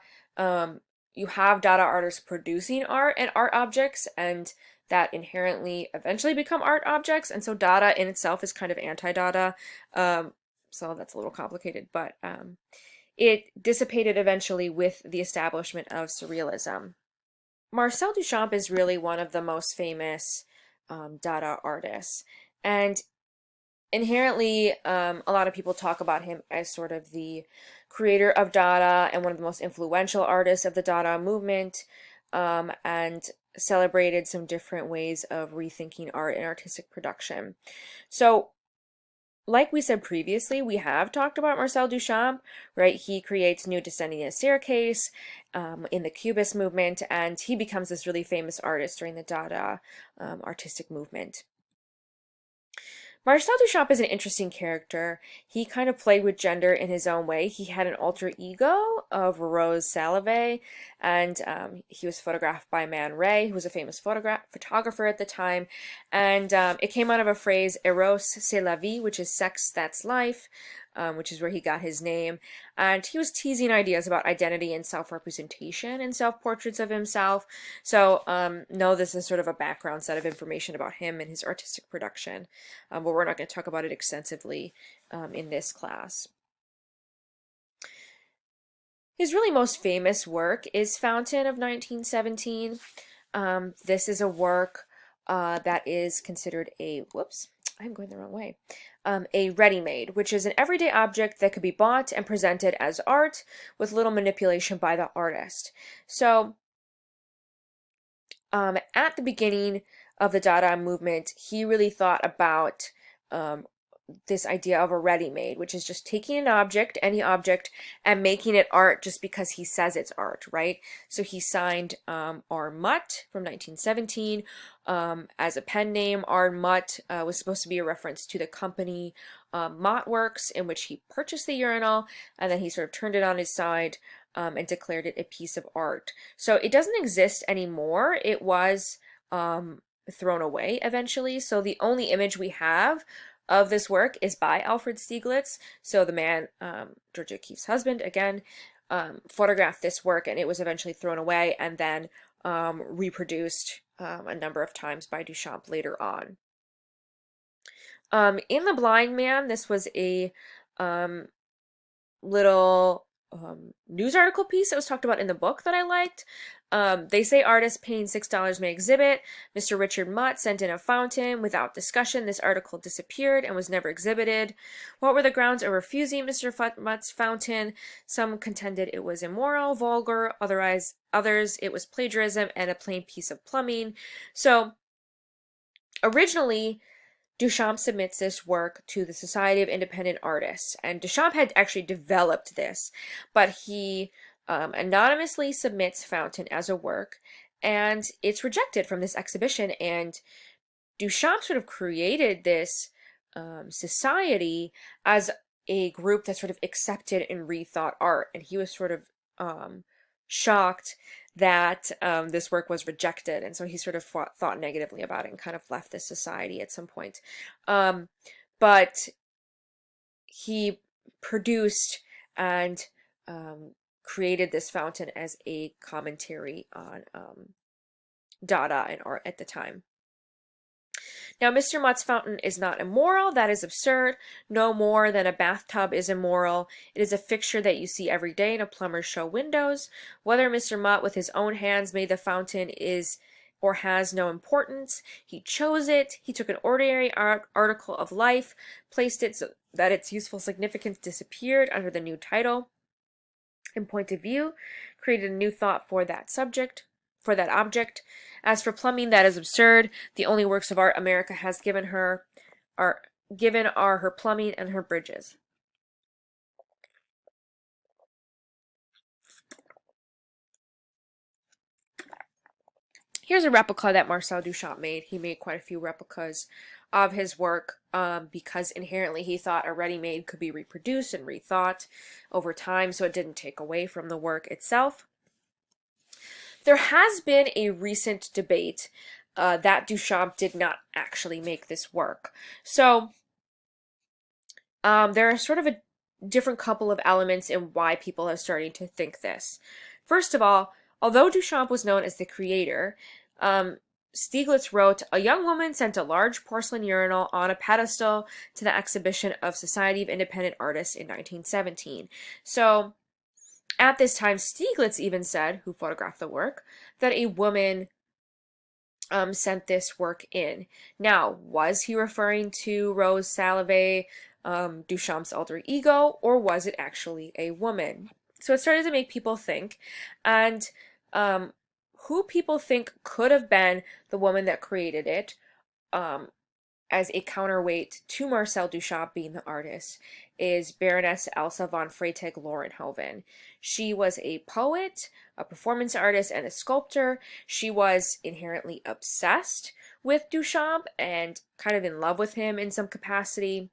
you have Dada artists producing art and art objects, and that inherently eventually become art objects, and so Dada in itself is kind of anti-Dada, so that's a little complicated, but it dissipated eventually with the establishment of Surrealism. Marcel Duchamp is really one of the most famous Dada artists, and inherently, a lot of people talk about him as sort of the creator of Dada and one of the most influential artists of the Dada movement, and celebrated some different ways of rethinking art and artistic production. So, like we said previously, we have talked about Marcel Duchamp, right? He creates New Descending a Staircase in the Cubist movement, and he becomes this really famous artist during the Dada artistic movement. Marcel Duchamp is an interesting character. He kind of played with gender in his own way. He had an alter ego of Rose Salave, and he was photographed by Man Ray, who was a famous photographer at the time. And it came out of a phrase, Eros, c'est la vie, which is sex, that's life, which is where he got his name. And he was teasing ideas about identity and self-representation and self-portraits of himself. So no, this is sort of a background set of information about him and his artistic production, but we're not going to talk about it extensively in this class. His really most famous work is Fountain of 1917. This is a work that is considered a, whoops, I'm going the wrong way, a ready-made, which is an everyday object that could be bought and presented as art with little manipulation by the artist. So at the beginning of the Dada movement, he really thought about this idea of a ready-made, which is just taking an object, any object, and making it art just because he says it's art, right? So he signed R. Mutt from 1917 as a pen name. R. Mutt was supposed to be a reference to the company Mott Works, in which he purchased the urinal, and then he sort of turned it on his side and declared it a piece of art. So it doesn't exist anymore. It was thrown away eventually. So the only image we have of this work is by Alfred Stieglitz. So the man, Georgia O'Keeffe's husband, again, photographed this work, and it was eventually thrown away and then reproduced a number of times by Duchamp later on. In The Blind Man, this was a little news article piece that was talked about in the book that I liked. They say artists paying $6 may exhibit. Mr. Richard Mutt sent in a fountain. Without discussion, this article disappeared and was never exhibited. What were the grounds of refusing Mr. Mutt's fountain? Some contended it was immoral, vulgar, others it was plagiarism and a plain piece of plumbing. So originally, Duchamp submits this work to the Society of Independent Artists, and Duchamp had actually developed this, but he anonymously submits Fountain as a work, and it's rejected from this exhibition, and Duchamp sort of created this society as a group that sort of accepted and rethought art, and he was sort of shocked that this work was rejected, and so he sort of thought negatively about it and kind of left this society at some point. But he produced and created this fountain as a commentary on Dada and art at the time. Now, Mr. Mutt's fountain is not immoral. That is absurd. No more than a bathtub is immoral. It is a fixture that you see every day in a plumber's show windows. Whether Mr. Mutt with his own hands made the fountain is or has no importance. He chose it. He took an ordinary article of life, placed it so that its useful significance disappeared under the new title and point of view, created a new thought for that subject, for that object. As for plumbing, that is absurd. The only works of art America has given are her plumbing and her bridges. Here's a replica that Marcel Duchamp made. He made quite a few replicas of his work because inherently he thought a ready-made could be reproduced and rethought over time, so it didn't take away from the work itself. There has been a recent debate that Duchamp did not actually make this work. So there are sort of a different couple of elements in why people are starting to think this. First of all, although Duchamp was known as the creator, Stieglitz wrote, "A young woman sent a large porcelain urinal on a pedestal to the exhibition of Society of Independent Artists in 1917. So at this time, Stieglitz even said, who photographed the work, that a woman sent this work in. Now, was he referring to Rose Salve, Duchamp's alter ego, or was it actually a woman? So it started to make people think, and who people think could have been the woman that created it, as a counterweight to Marcel Duchamp being the artist, is Baroness Elsa von Freytag Lorenhoven. She was a poet, a performance artist, and a sculptor. She was inherently obsessed with Duchamp and kind of in love with him in some capacity.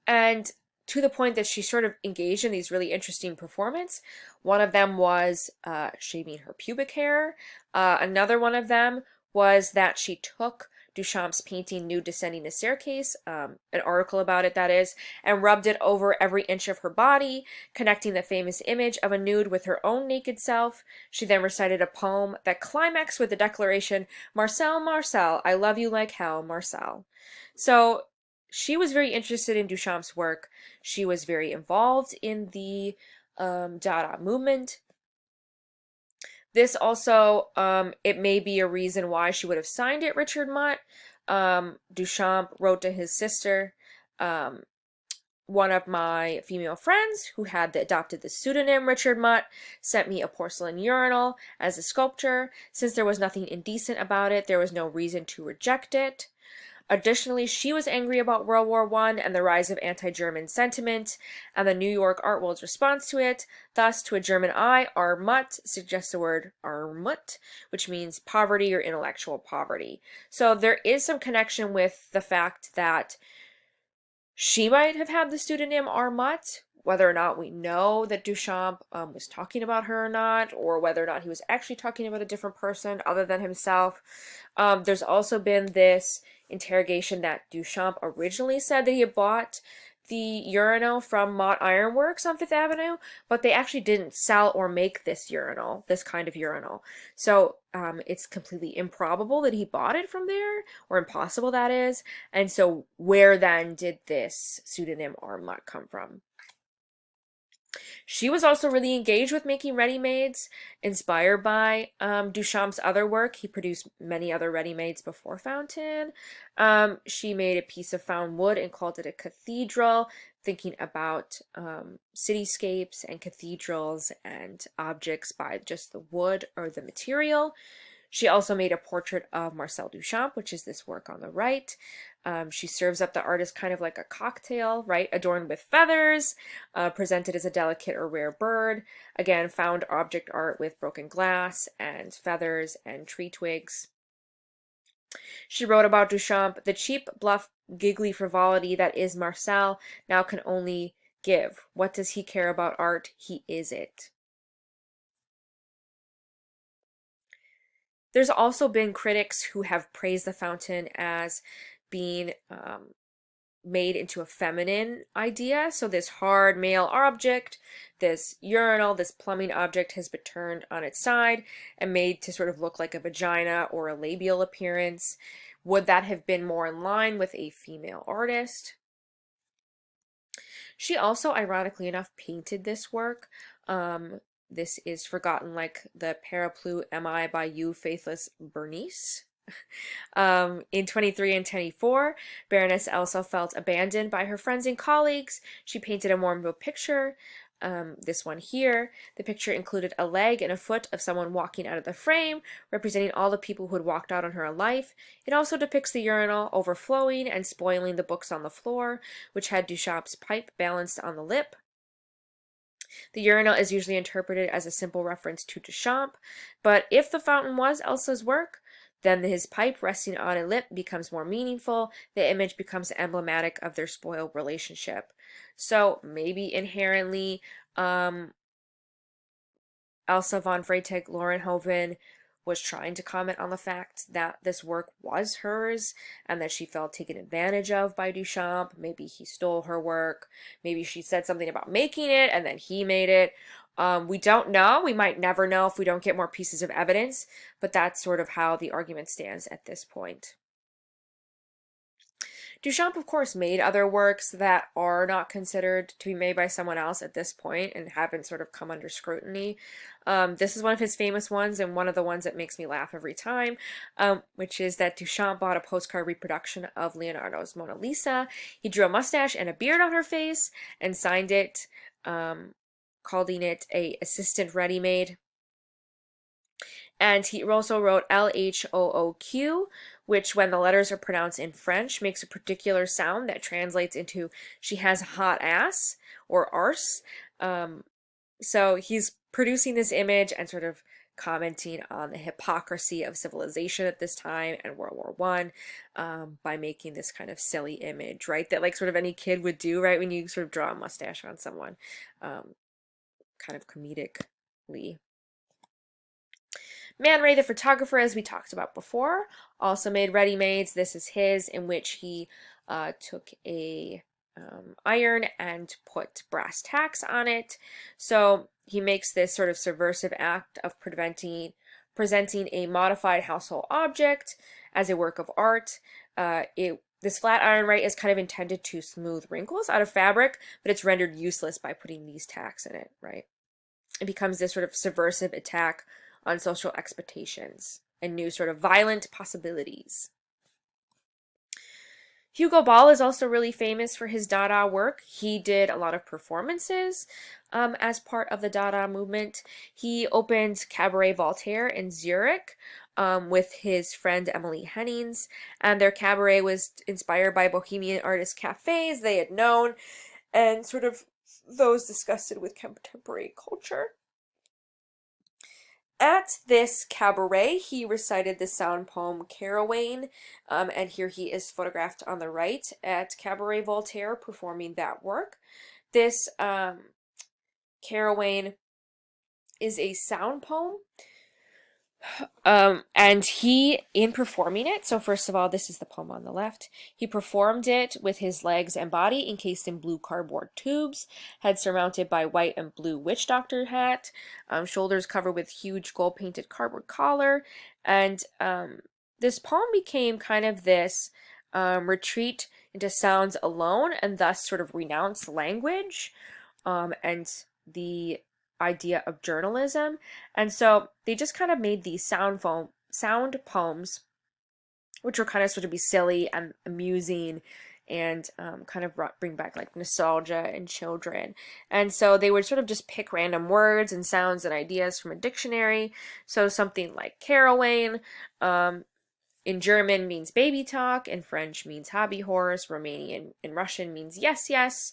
And to the point that she sort of engaged in these really interesting performances. One of them was shaving her pubic hair. Another one of them was that she took Duchamp's painting Nude Descending the Staircase, an article about it that is, and rubbed it over every inch of her body, connecting the famous image of a nude with her own naked self. She then recited a poem that climaxed with the declaration, "Marcel, Marcel, I love you like hell, Marcel." So she was very interested in Duchamp's work. She was very involved in the Dada movement. This also, it may be a reason why she would have signed it Richard Mutt. Duchamp wrote to his sister, "One of my female friends who had adopted the pseudonym Richard Mutt sent me a porcelain urinal as a sculpture. Since there was nothing indecent about it, there was no reason to reject it." Additionally, she was angry about World War I and the rise of anti-German sentiment and the New York art world's response to it. Thus, to a German eye, Armut suggests the word Armut, which means poverty or intellectual poverty. So there is some connection with the fact that she might have had the pseudonym Armut, whether or not we know that Duchamp was talking about her or not, or whether or not he was actually talking about a different person other than himself. There's also been this interrogation that Duchamp originally said that he had bought the urinal from Mott Ironworks on Fifth Avenue, but they actually didn't sell or make this urinal, this kind of urinal. So it's completely improbable that he bought it from there, or impossible that is. And so where then did this pseudonym Armut come from? She was also really engaged with making ready-mades, inspired by Duchamp's other work. He produced many other ready-mades before Fountain. She made a piece of found wood and called it a cathedral, thinking about cityscapes and cathedrals and objects by just the wood or the material. She also made a portrait of Marcel Duchamp, which is this work on the right. She serves up the artist kind of like a cocktail, right? Adorned with feathers, presented as a delicate or rare bird. Again, found object art with broken glass and feathers and tree twigs. She wrote about Duchamp, "The cheap, bluff, giggly frivolity that is Marcel now can only give. What does he care about art? He is it." There's also been critics who have praised the fountain as being made into a feminine idea. So this hard male object, this urinal, this plumbing object has been turned on its side and made to sort of look like a vagina or a labial appearance. Would that have been more in line with a female artist? She also, ironically enough, painted this work. This is forgotten like the Parapluie Am I by You, Faithless Bernice. In 23 and 24, Baroness Elsa felt abandoned by her friends and colleagues. She painted a more real picture. This one here. The picture included a leg and a foot of someone walking out of the frame, representing all the people who had walked out on her life. It also depicts the urinal overflowing and spoiling the books on the floor, which had Duchamp's pipe balanced on the lip. The urinal is usually interpreted as a simple reference to Duchamp, but if the fountain was Elsa's work, then his pipe resting on a lip becomes more meaningful. The image becomes emblematic of their spoiled relationship. So maybe inherently, Elsa von Freytag Lorenhoven was trying to comment on the fact that this work was hers and that she felt taken advantage of by Duchamp. Maybe he stole her work. Maybe she said something about making it and then he made it. We don't know. We might never know if we don't get more pieces of evidence, but that's sort of how the argument stands at this point. Duchamp, of course, made other works that are not considered to be made by someone else at this point and haven't sort of come under scrutiny. This is one of his famous ones and one of the ones that makes me laugh every time, which is that Duchamp bought a postcard reproduction of Leonardo's Mona Lisa. He drew a mustache and a beard on her face and signed it, calling it a assistant ready-made. And he also wrote LHOOQ, which when the letters are pronounced in French makes a particular sound that translates into she has a hot ass or arse. So he's producing this image and sort of commenting on the hypocrisy of civilization at this time and World War One by making this kind of silly image, right? That like sort of any kid would do, right? When you sort of draw a mustache on someone, kind of comedically. Man Ray, the photographer, as we talked about before, also made ready-mades. This is his, in which he took a iron and put brass tacks on it. So he makes this sort of subversive act of presenting a modified household object as a work of art. This flat iron, right, is kind of intended to smooth wrinkles out of fabric, but it's rendered useless by putting these tacks in it, right? It becomes this sort of subversive attack on social expectations and new sort of violent possibilities. Hugo Ball is also really famous for his Dada work. He did a lot of performances as part of the Dada movement. He opened Cabaret Voltaire in Zurich with his friend Emily Hennings, and their cabaret was inspired by bohemian artist cafes they had known and sort of those disgusted with contemporary culture. At this cabaret, he recited the sound poem Carouane, and here he is photographed on the right at Cabaret Voltaire performing that work. This Carouane is a sound poem, and he, in performing it, so first of all, this is the poem on the left, he performed it with his legs and body encased in blue cardboard tubes, head surmounted by white and blue witch doctor hat, shoulders covered with huge gold-painted cardboard collar, and this poem became kind of this retreat into sounds alone, and thus sort of renounced language, and the idea of journalism. And so they just kind of made these sound poems, which were kind of sort of be silly and amusing and kind of bring back like nostalgia in children. And so they would sort of just pick random words and sounds and ideas from a dictionary. So something like Carouane in German means baby talk, in French means hobby horse, Romanian and Russian means yes, yes.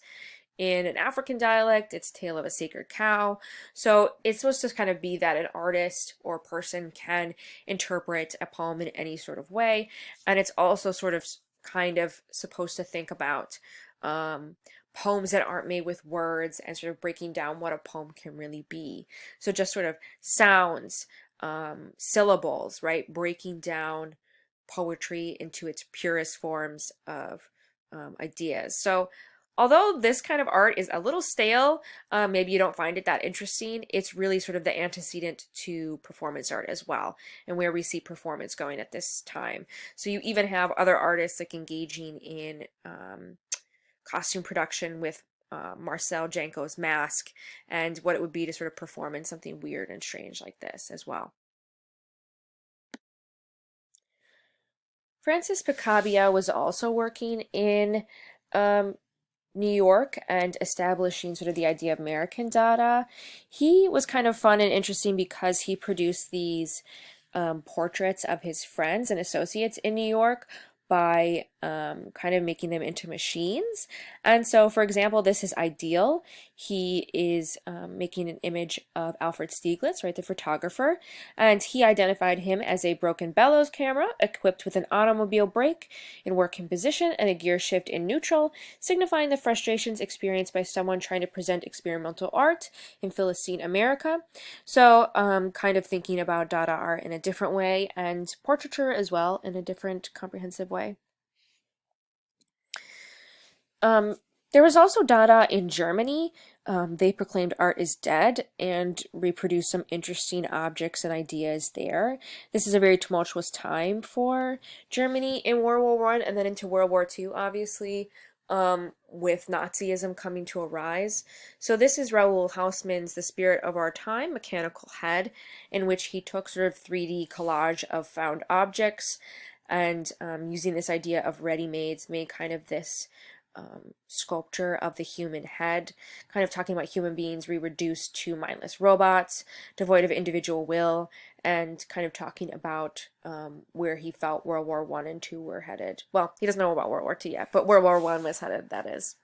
In an African dialect, it's tale of a sacred cow. So it's supposed to kind of be that an artist or person can interpret a poem in any sort of way. And it's also sort of kind of supposed to think about poems that aren't made with words and sort of breaking down what a poem can really be. So just sort of sounds, syllables, right? Breaking down poetry into its purest forms of ideas. So although this kind of art is a little stale, maybe you don't find it that interesting, it's really sort of the antecedent to performance art as well, and where we see performance going at this time. So you even have other artists like engaging in costume production with Marcel Janco's mask and what it would be to sort of perform in something weird and strange like this as well. Francis Picabia was also working in New York and establishing sort of the idea of American Dada. He was kind of fun and interesting because he produced these portraits of his friends and associates in New York by kind of making them into machines. And so, for example, this is Ideal. He is making an image of Alfred Stieglitz, right, the photographer, and he identified him as a broken bellows camera equipped with an automobile brake in working position and a gear shift in neutral, signifying the frustrations experienced by someone trying to present experimental art in Philistine America. So kind of thinking about Dada art in a different way and portraiture as well in a different comprehensive way. There was also Dada in Germany. They proclaimed art is dead and reproduced some interesting objects and ideas there. This is a very tumultuous time for Germany in World War I and then into World War II, obviously, with Nazism coming to a rise. So this is Raoul Hausmann's The Spirit of Our Time, Mechanical Head, in which he took sort of 3D collage of found objects and using this idea of ready-mades made kind of this sculpture of the human head, kind of talking about human beings reduced to mindless robots, devoid of individual will, and kind of talking about where he felt World War I and II were headed. Well, he doesn't know about World War II yet, but World War I was headed, that is.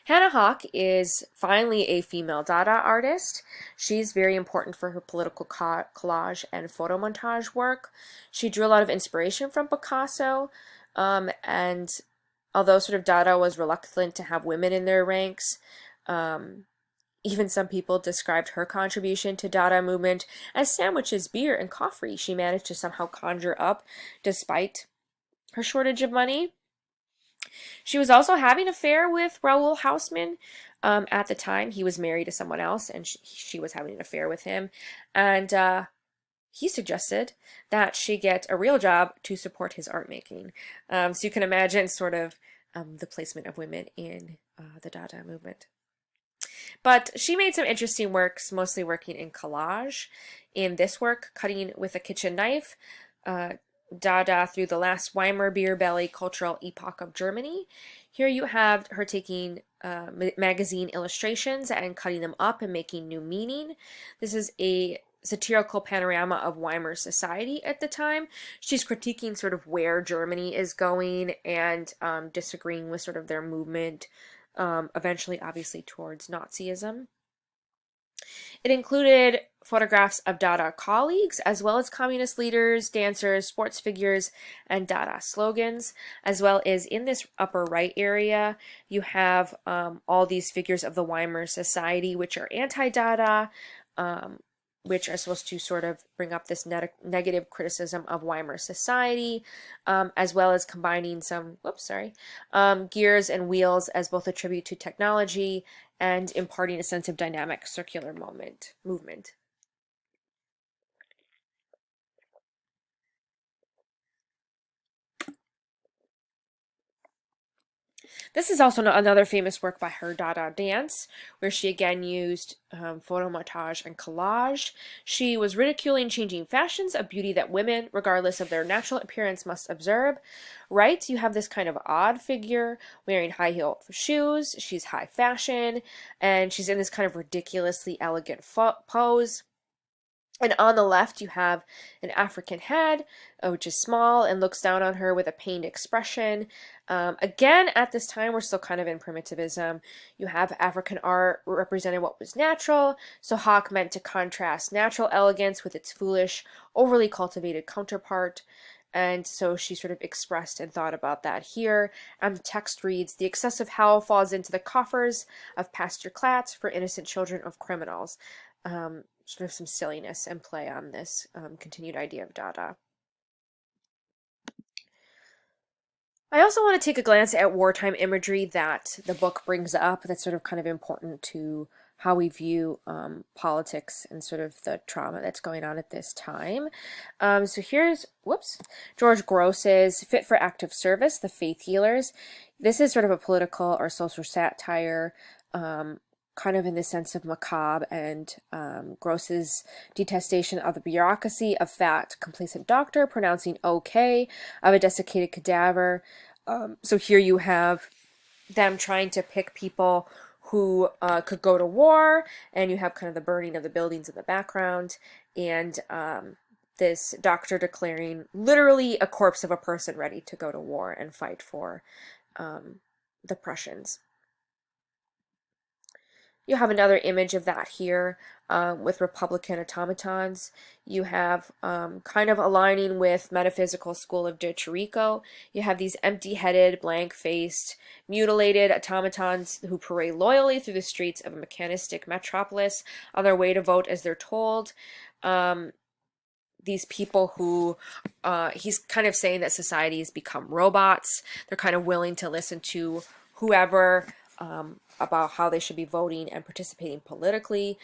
Hannah Hawk is finally a female Dada artist. She's very important for her political collage and photomontage work. She drew a lot of inspiration from Picasso, and although sort of Dada was reluctant to have women in their ranks, even some people described her contribution to Dada movement as sandwiches, beer, and coffee she managed to somehow conjure up despite her shortage of money. She was also having an affair with Raoul Hausmann. At the time, he was married to someone else, and she was having an affair with him. And he suggested that she get a real job to support his art making. So you can imagine sort of the placement of women in the Dada movement. But she made some interesting works, mostly working in collage. In this work, Cutting with a Kitchen Knife, Dada through the last Weimar beer belly cultural epoch of Germany. Here you have her taking magazine illustrations and cutting them up and making new meaning. This is a satirical panorama of Weimar society at the time. She's critiquing sort of where Germany is going and disagreeing with sort of their movement, eventually obviously towards Nazism. It included photographs of Dada colleagues, as well as communist leaders, dancers, sports figures, and Dada slogans, as well as in this upper right area, you have all these figures of the Weimar society, which are anti-Dada, which are supposed to sort of bring up this negative criticism of Weimar society, as well as combining some, gears and wheels as both a tribute to technology and imparting a sense of dynamic circular movement. This is also another famous work by her, Dada Dance, where she again used photomontage and collage. She was ridiculing changing fashions of beauty that women, regardless of their natural appearance, must observe. Right, you have this kind of odd figure wearing high-heeled shoes. She's high fashion, and she's in this kind of ridiculously elegant pose. And on the left, you have an African head, which is small and looks down on her with a pained expression. Again, at this time, we're still kind of in primitivism. You have African art representing what was natural, so Hawk meant to contrast natural elegance with its foolish, overly cultivated counterpart. And so she sort of expressed and thought about that here. And the text reads, "The excessive howl falls into the coffers of Pastor Clatz for innocent children of criminals." Sort of some silliness and play on this continued idea of Dada. I also want to take a glance at wartime imagery that the book brings up that's sort of kind of important to how we view politics and sort of the trauma that's going on at this time. So here's, George Gross's Fit for Active Service, The Faith Healers. This is sort of a political or social satire, kind of in the sense of macabre, and Gross's detestation of the bureaucracy, of fat, complacent doctor pronouncing okay of a desiccated cadaver. So here you have them trying to pick people who could go to war, and you have kind of the burning of the buildings in the background, and this doctor declaring literally a corpse of a person ready to go to war and fight for the Prussians. You have another image of that here with Republican automatons. You have kind of aligning with Metaphysical School of De Chirico. You have these empty-headed, blank-faced, mutilated automatons who parade loyally through the streets of a mechanistic metropolis on their way to vote as they're told. These people who, he's kind of saying that society has become robots. They're kind of willing to listen to whoever about how they should be voting and participating politically.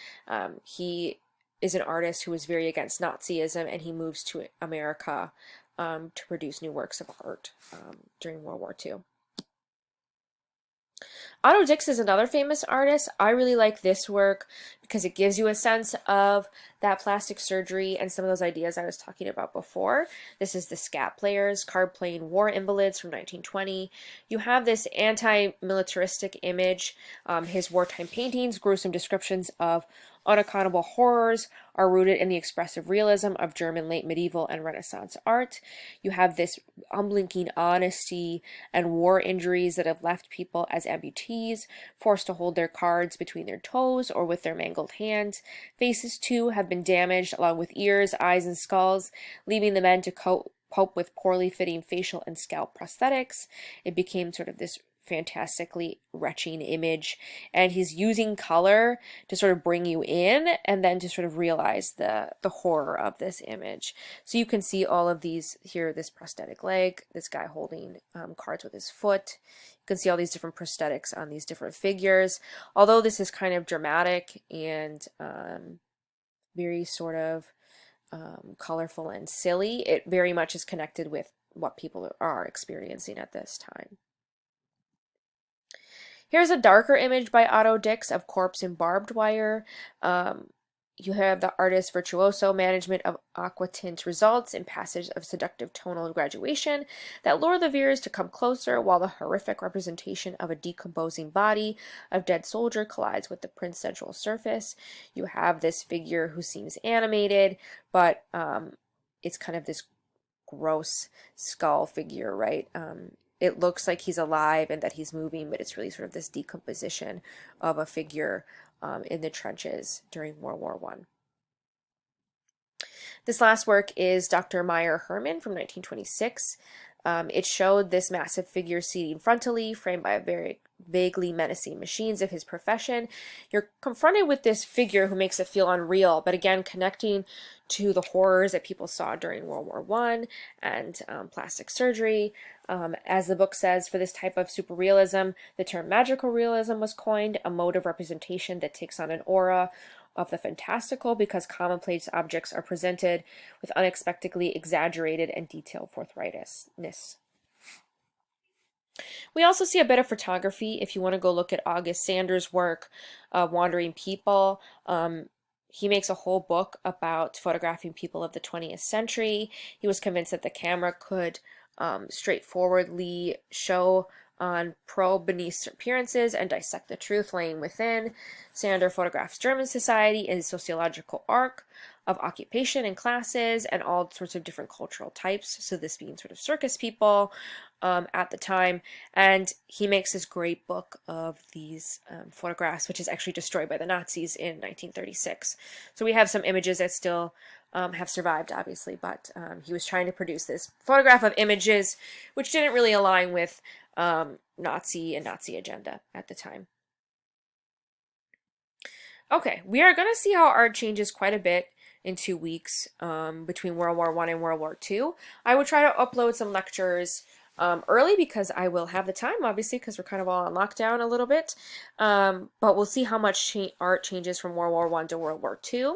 He is an artist who is very against Nazism, and he moves to America to produce new works of art during World War II. Otto Dix is another famous artist. I really like this work because it gives you a sense of that plastic surgery and some of those ideas I was talking about before. This is the Scat Players, card-playing war invalids from 1920. You have this anti-militaristic image. His wartime paintings, gruesome descriptions of unaccountable horrors, are rooted in the expressive realism of German late medieval and Renaissance art. You have this unblinking honesty and war injuries that have left people as amputees, forced to hold their cards between their toes or with their mangled hands. Faces, too, have been damaged, along with ears, eyes, and skulls, leaving the men to cope with poorly fitting facial and scalp prosthetics. It became sort of this fantastically retching image, and he's using color to sort of bring you in and then to sort of realize the horror of this image. So you can see all of these here, this prosthetic leg, this guy holding cards with his foot. You can see all these different prosthetics on these different figures. Although this is kind of dramatic and very sort of colorful and silly, it very much is connected with what people are experiencing at this time. Here's a darker image by Otto Dix of corpse in barbed wire. You have the artist's virtuoso management of aquatint results in passage of seductive tonal graduation that lure the viewers to come closer, while the horrific representation of a decomposing body of dead soldier collides with the print's central surface. You have this figure who seems animated, but it's kind of this gross skull figure, right? It looks like he's alive and that he's moving, but it's really sort of this decomposition of a figure in the trenches during World War I. This last work is Dr. Meyer Hermann from 1926. It showed this massive figure seating frontally, framed by a very vaguely menacing machines of his profession. You're confronted with this figure who makes it feel unreal, but again, connecting to the horrors that people saw during World War I and plastic surgery. As the book says, for this type of superrealism, the term magical realism was coined, a mode of representation that takes on an aura of the fantastical because commonplace objects are presented with unexpectedly exaggerated and detailed forthrightness. We also see a bit of photography. If you want to go look at August Sander's work, Wandering People, he makes a whole book about photographing people of the 20th century. He was convinced that the camera could straightforwardly show on probe beneath appearances and dissect the truth laying within. Sander photographs German society in sociological arc of occupation and classes and all sorts of different cultural types, so this being sort of circus people at the time, and he makes this great book of these photographs, which is actually destroyed by the Nazis in 1936. So we have some images that still have survived, obviously, but he was trying to produce this photograph of images which didn't really align with Nazi agenda at the time. Okay, we are going to see how art changes quite a bit in 2 weeks between World War I and World War II. I will try to upload some lectures early because I will have the time, obviously, because we're kind of all on lockdown a little bit. But we'll see how much art changes from World War I to World War II.